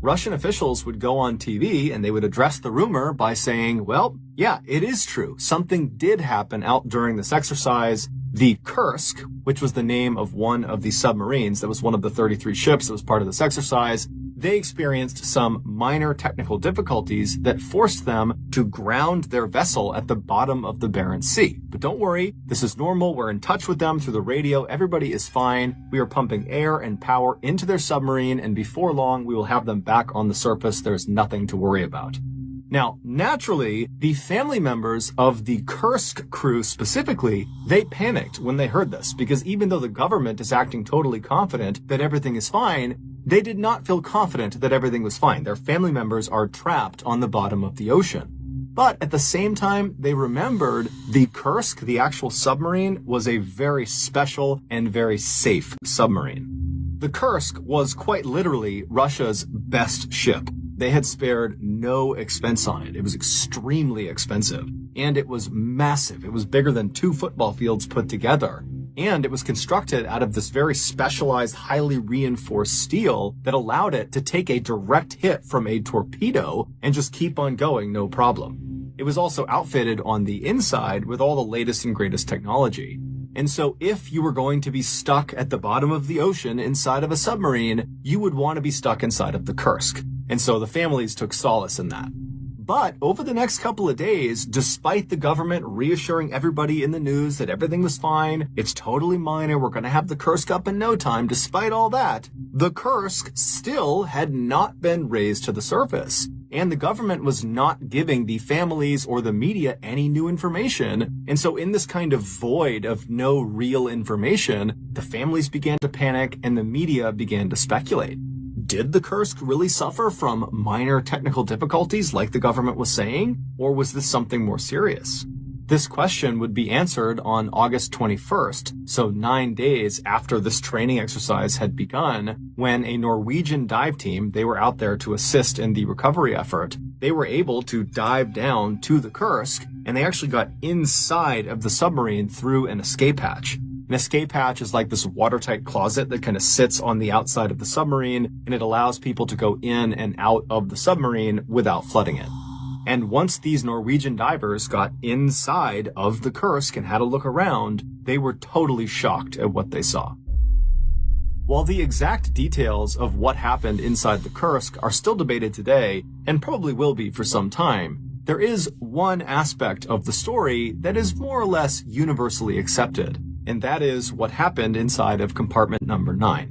S1: Russian officials would go on TV and they would address the rumor by saying, well, yeah, it is true. Something did happen out during this exercise. The Kursk, which was the name of one of the submarines that was one of the 33 ships that was part of this exercise, they experienced some minor technical difficulties that forced them to ground their vessel at the bottom of the Barents Sea. But don't worry, this is normal. We're in touch with them through the radio. Everybody is fine. We are pumping air and power into their submarine, and before long, we will have them back on the surface. There's nothing to worry about. Now, naturally, the family members of the Kursk crew specifically, they panicked when they heard this, because even though the government is acting totally confident that everything is fine, they did not feel confident that everything was fine. Their family members are trapped on the bottom of the ocean. But at the same time, they remembered the Kursk, the actual submarine, was a very special and very safe submarine. The Kursk was quite literally Russia's best ship. They had spared no expense on it. It was extremely expensive, and it was massive. It was bigger than 2 football fields put together. And it was constructed out of this very specialized, highly reinforced steel that allowed it to take a direct hit from a torpedo and just keep on going, no problem. It was also outfitted on the inside with all the latest and greatest technology. And so if you were going to be stuck at the bottom of the ocean inside of a submarine, you would want to be stuck inside of the Kursk. And so the families took solace in that. But over the next couple of days, despite the government reassuring everybody in the news that everything was fine, it's totally minor, we're going to have the Kursk up in no time, despite all that, the Kursk still had not been raised to the surface. And the government was not giving the families or the media any new information. And so in this kind of void of no real information, the families began to panic and the media began to speculate. Did the Kursk really suffer from minor technical difficulties like the government was saying? Or was this something more serious? This question would be answered on August 21st, so 9 days after this training exercise had begun, when a Norwegian dive team, they were out there to assist in the recovery effort, they were able to dive down to the Kursk, and they actually got inside of the submarine through an escape hatch. An escape hatch is like this watertight closet that kind of sits on the outside of the submarine, and it allows people to go in and out of the submarine without flooding it. And once these Norwegian divers got inside of the Kursk and had a look around, they were totally shocked at what they saw. While the exact details of what happened inside the Kursk are still debated today, and probably will be for some time, there is one aspect of the story that is more or less universally accepted, and that is what happened inside of compartment number 9.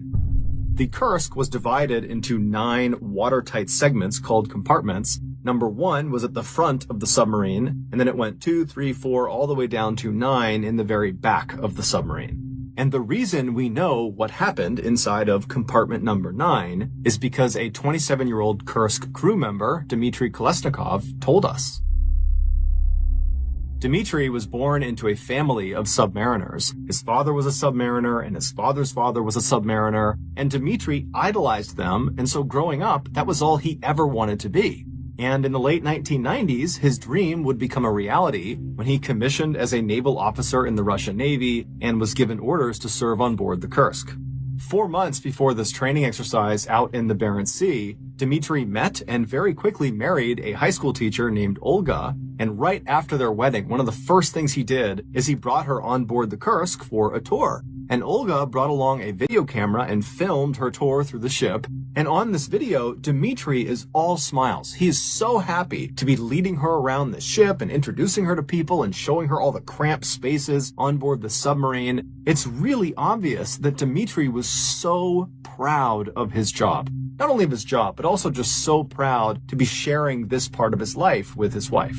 S1: The Kursk was divided into 9 watertight segments called compartments. Number 1 was at the front of the submarine, and then it went 2, 3, 4, all the way down to 9 in the very back of the submarine. And the reason we know what happened inside of compartment number 9 is because a 27-year-old Kursk crew member, Dmitry Kolesnikov, told us. Dmitry was born into a family of submariners. His father was a submariner, and his father's father was a submariner, and Dmitry idolized them, and so growing up, that was all he ever wanted to be. And in the late 1990s, his dream would become a reality when he commissioned as a naval officer in the Russian Navy and was given orders to serve on board the Kursk. 4 months before this training exercise out in the Barents Sea, Dmitry met and very quickly married a high school teacher named Olga, and right after their wedding, one of the first things he did is he brought her on board the Kursk for a tour. And Olga brought along a video camera and filmed her tour through the ship. And on this video, Dmitry is all smiles. He is so happy to be leading her around the ship and introducing her to people and showing her all the cramped spaces on board the submarine. It's really obvious that Dmitry was so proud of his job. Not only of his job, but also just so proud to be sharing this part of his life with his wife.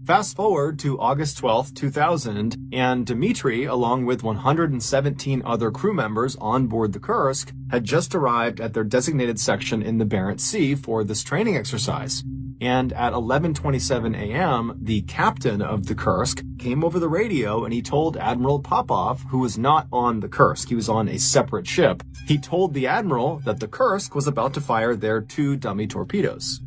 S1: Fast forward to August 12th, 2000, and Dmitry, along with 117 other crew members on board the Kursk, had just arrived at their designated section in the Barents Sea for this training exercise. And at 11:27 a.m., the captain of the Kursk came over the radio and he told Admiral Popov, who was not on the Kursk, he was on a separate ship, he told the admiral that the Kursk was about to fire their 2 dummy torpedoes.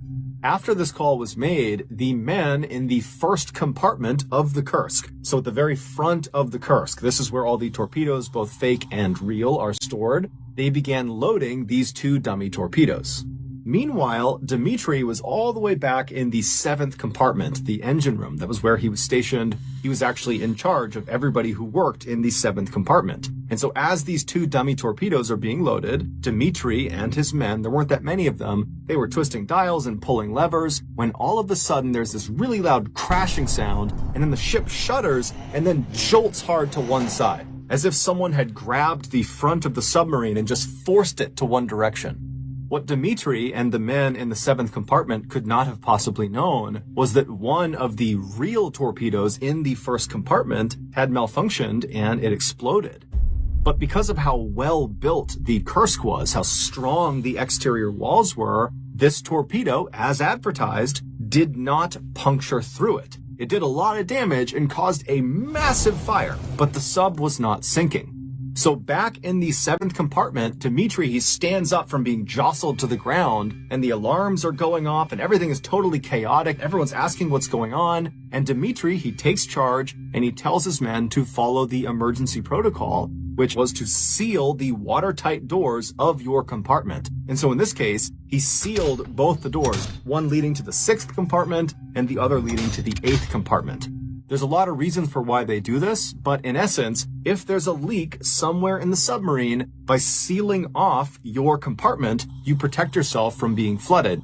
S1: After this call was made, the men in the first compartment of the Kursk, so at the very front of the Kursk, this is where all the torpedoes, both fake and real, are stored, they began loading these 2 dummy torpedoes. Meanwhile, Dmitri was all the way back in the 7th compartment, the engine room. That was where he was stationed. He was actually in charge of everybody who worked in the 7th compartment. And so as these 2 dummy torpedoes are being loaded, Dmitri and his men, there weren't that many of them, they were twisting dials and pulling levers, when all of a sudden there's this really loud crashing sound, and then the ship shudders and then jolts hard to one side, as if someone had grabbed the front of the submarine and just forced it to one direction. What Dmitri and the men in the 7th compartment could not have possibly known was that one of the real torpedoes in the 1st compartment had malfunctioned and it exploded. But because of how well built the Kursk was, how strong the exterior walls were, this torpedo, as advertised, did not puncture through it. It did a lot of damage and caused a massive fire, but the sub was not sinking. So back in the 7th compartment, Dmitri, he stands up from being jostled to the ground, and the alarms are going off and everything is totally chaotic. Everyone's asking what's going on. And Dmitri, he takes charge and he tells his men to follow the emergency protocol, which was to seal the watertight doors of your compartment. And so in this case, he sealed both the doors, one leading to the 6th compartment and the other leading to the 8th compartment. There's a lot of reasons for why they do this, but in essence, if there's a leak somewhere in the submarine, by sealing off your compartment, you protect yourself from being flooded.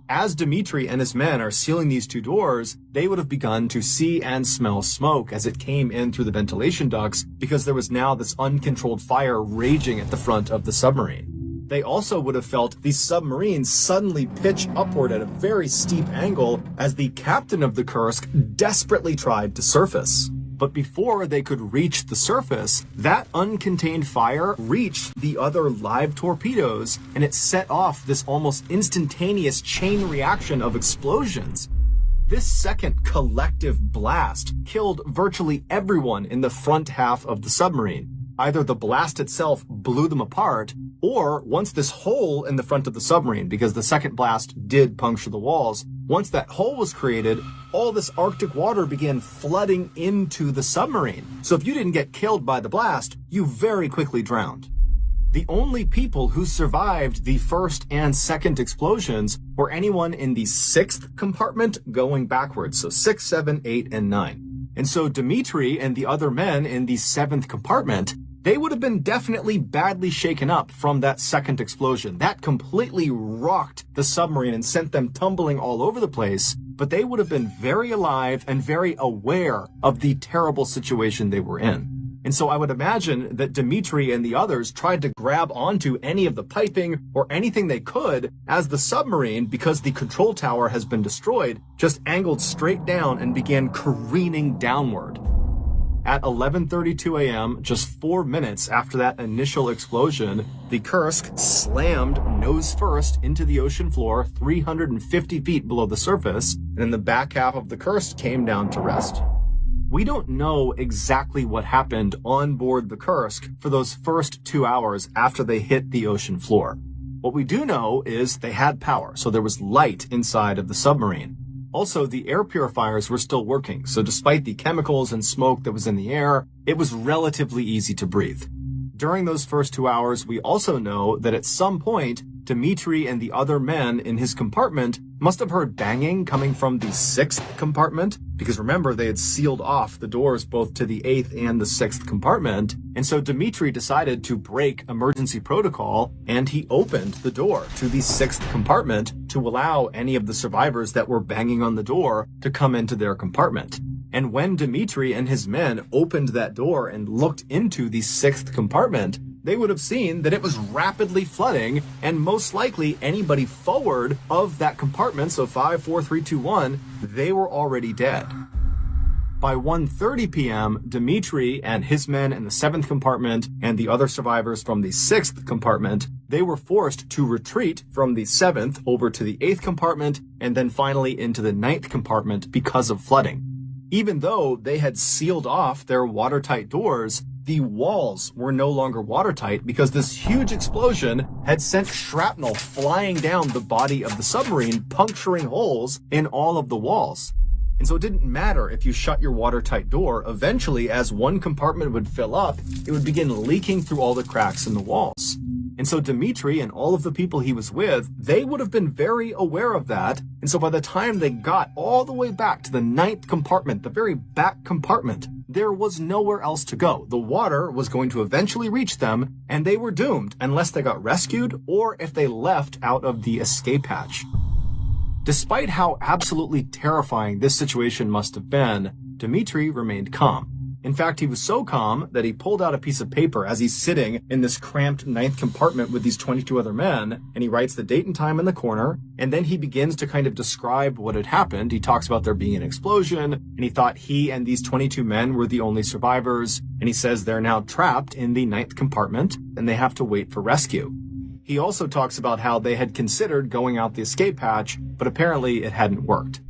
S1: As Dmitri and his men are sealing these 2 doors, they would have begun to see and smell smoke as it came in through the ventilation ducts because there was now this uncontrolled fire raging at the front of the submarine. They also would have felt the submarine suddenly pitch upward at a very steep angle as the captain of the Kursk desperately tried to surface. But before they could reach the surface, that uncontained fire reached the other live torpedoes, and it set off this almost instantaneous chain reaction of explosions. This second collective blast killed virtually everyone in the front half of the submarine. Either the blast itself blew them apart, or once this hole in the front of the submarine, because the second blast did puncture the walls, once that hole was created, all this Arctic water began flooding into the submarine. So if you didn't get killed by the blast, you very quickly drowned. The only people who survived the 1st and 2nd explosions were anyone in the 6th compartment going backwards, so 6, 7, 8, and 9. And so Dmitri and the other men in the 7th compartment, they would have been definitely badly shaken up from that 2nd explosion. That completely rocked the submarine and sent them tumbling all over the place, but they would have been very alive and very aware of the terrible situation they were in. And so I would imagine that Dmitri and the others tried to grab onto any of the piping or anything they could as the submarine, because the control tower has been destroyed, just angled straight down and began careening downward. At 11:32 a.m., just 4 minutes after that initial explosion, the Kursk slammed nose first into the ocean floor 350 feet below the surface, and then the back half of the Kursk came down to rest. We don't know exactly what happened on board the Kursk for those first 2 hours after they hit the ocean floor. What we do know is they had power, so there was light inside of the submarine. Also, the air purifiers were still working, so despite the chemicals and smoke that was in the air, it was relatively easy to breathe. During those first 2 hours, we also know that at some point, Dmitri and the other men in his compartment must have heard banging coming from the 6th compartment, because remember, they had sealed off the doors both to the 8th and the 6th compartment. And so Dmitri decided to break emergency protocol, and he opened the door to the 6th compartment to allow any of the survivors that were banging on the door to come into their compartment. And when Dmitri and his men opened that door and looked into the 6th compartment, they would have seen that it was rapidly flooding, and most likely anybody forward of that compartment, so 5, 4, 3, 2, 1, they were already dead. By 1:30 p.m., Dmitri and his men in the 7th compartment and the other survivors from the 6th compartment, they were forced to retreat from the 7th over to the 8th compartment and then finally into the 9th compartment because of flooding. Even though they had sealed off their watertight doors, the walls were no longer watertight because this huge explosion had sent shrapnel flying down the body of the submarine, puncturing holes in all of the walls. And so it didn't matter if you shut your watertight door. Eventually, as one compartment would fill up, it would begin leaking through all the cracks in the walls. And so Dmitri and all of the people he was with, they would have been very aware of that. And so by the time they got all the way back to the 9th compartment, the very back compartment, there was nowhere else to go. The water was going to eventually reach them, and they were doomed unless they got rescued or if they left out of the escape hatch. Despite how absolutely terrifying this situation must have been, Dmitri remained calm. In fact, he was so calm that he pulled out a piece of paper as he's sitting in this cramped 9th compartment with these 22 other men, and he writes the date and time in the corner, and then he begins to kind of describe what had happened. He talks about there being an explosion, and he thought he and these 22 men were the only survivors, and he says they're now trapped in the 9th compartment, and they have to wait for rescue. He also talks about how they had considered going out the escape hatch, but apparently it hadn't worked.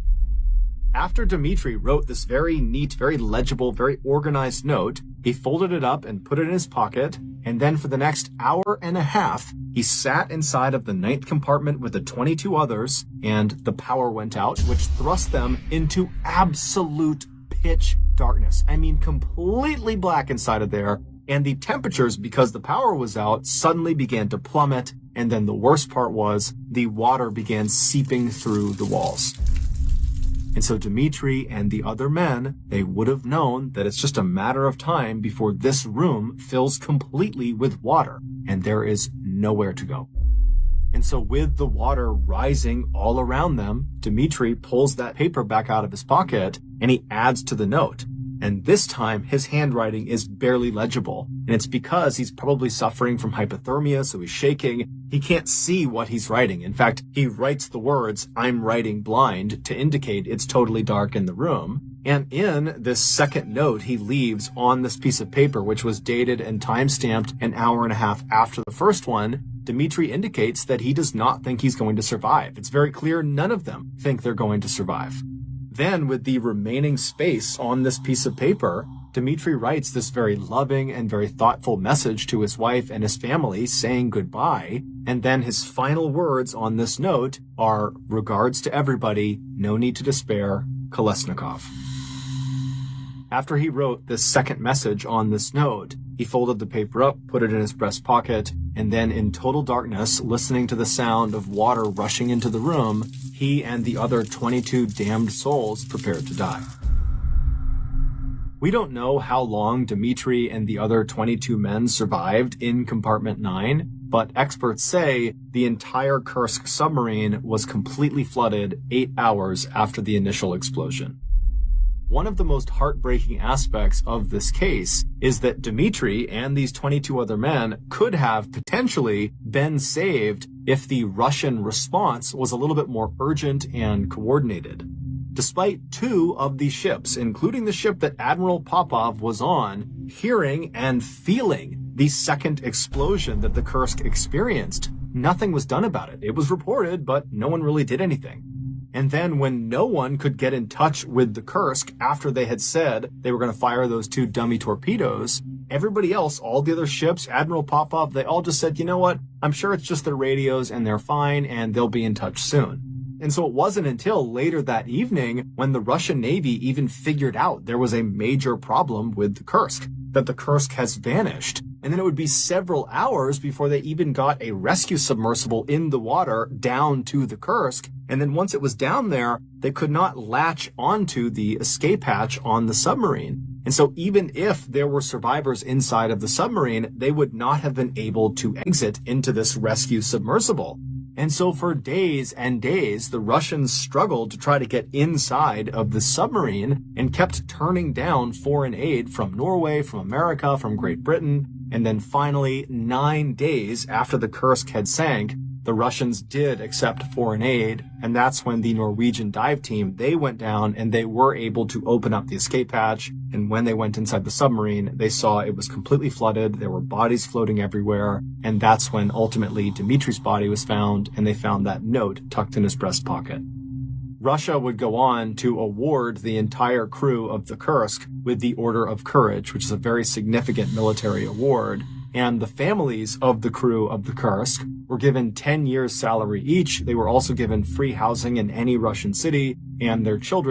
S1: After Dmitri wrote this very neat, very legible, very organized note, he folded it up and put it in his pocket, and then for the next hour and a half, he sat inside of the 9th compartment with the 22 others, and the power went out, which thrust them into absolute pitch darkness. I mean, completely black inside of there, and the temperatures, because the power was out, suddenly began to plummet, and then the worst part was the water began seeping through the walls. And so Dmitri and the other men, they would have known that it's just a matter of time before this room fills completely with water, and there is nowhere to go. And so with the water rising all around them, Dmitri pulls that paper back out of his pocket, and he adds to the note. And this time, his handwriting is barely legible. And it's because he's probably suffering from hypothermia, so he's shaking. He can't see what he's writing. In fact, he writes the words, "I'm writing blind," to indicate it's totally dark in the room. And in this second note he leaves on this piece of paper, which was dated and time-stamped an hour and a half after the first one, Dmitri indicates that he does not think he's going to survive. It's very clear none of them think they're going to survive. Then, with the remaining space on this piece of paper, Dmitri writes this very loving and very thoughtful message to his wife and his family saying goodbye. And then his final words on this note are, "Regards to everybody, no need to despair, Kolesnikov." After he wrote this second message on this note, he folded the paper up, put it in his breast pocket, and then in total darkness, listening to the sound of water rushing into the room, he and the other 22 damned souls prepared to die. We don't know how long Dmitri and the other 22 men survived in compartment 9, but experts say the entire Kursk submarine was completely flooded 8 hours after the initial explosion. One of the most heartbreaking aspects of this case is that Dmitri and these 22 other men could have potentially been saved if the Russian response was a little bit more urgent and coordinated. Despite 2 of the ships, including the ship that Admiral Popov was on, hearing and feeling the second explosion that the Kursk experienced, nothing was done about it. It was reported, but no one really did anything. And then when no one could get in touch with the Kursk after they had said they were going to fire those 2 dummy torpedoes, everybody else, all the other ships, Admiral Popov, they all just said, you know what, I'm sure it's just their radios and they're fine and they'll be in touch soon. And so it wasn't until later that evening when the Russian Navy even figured out there was a major problem with the Kursk, that the Kursk has vanished. And then it would be several hours before they even got a rescue submersible in the water down to the Kursk. And then once it was down there, they could not latch onto the escape hatch on the submarine. And so even if there were survivors inside of the submarine, they would not have been able to exit into this rescue submersible. And so for days and days, the Russians struggled to try to get inside of the submarine and kept turning down foreign aid from Norway, from America, from Great Britain. And then finally, 9 days after the Kursk had sank, the Russians did accept foreign aid. And that's when the Norwegian dive team, they went down and they were able to open up the escape hatch. And when they went inside the submarine, they saw it was completely flooded. There were bodies floating everywhere. And that's when ultimately Dmitri's body was found, and they found that note tucked in his breast pocket. Russia would go on to award the entire crew of the Kursk with the Order of Courage, which is a very significant military award. And the families of the crew of the Kursk were given 10 years' salary each. They were also given free housing in any Russian city, and their children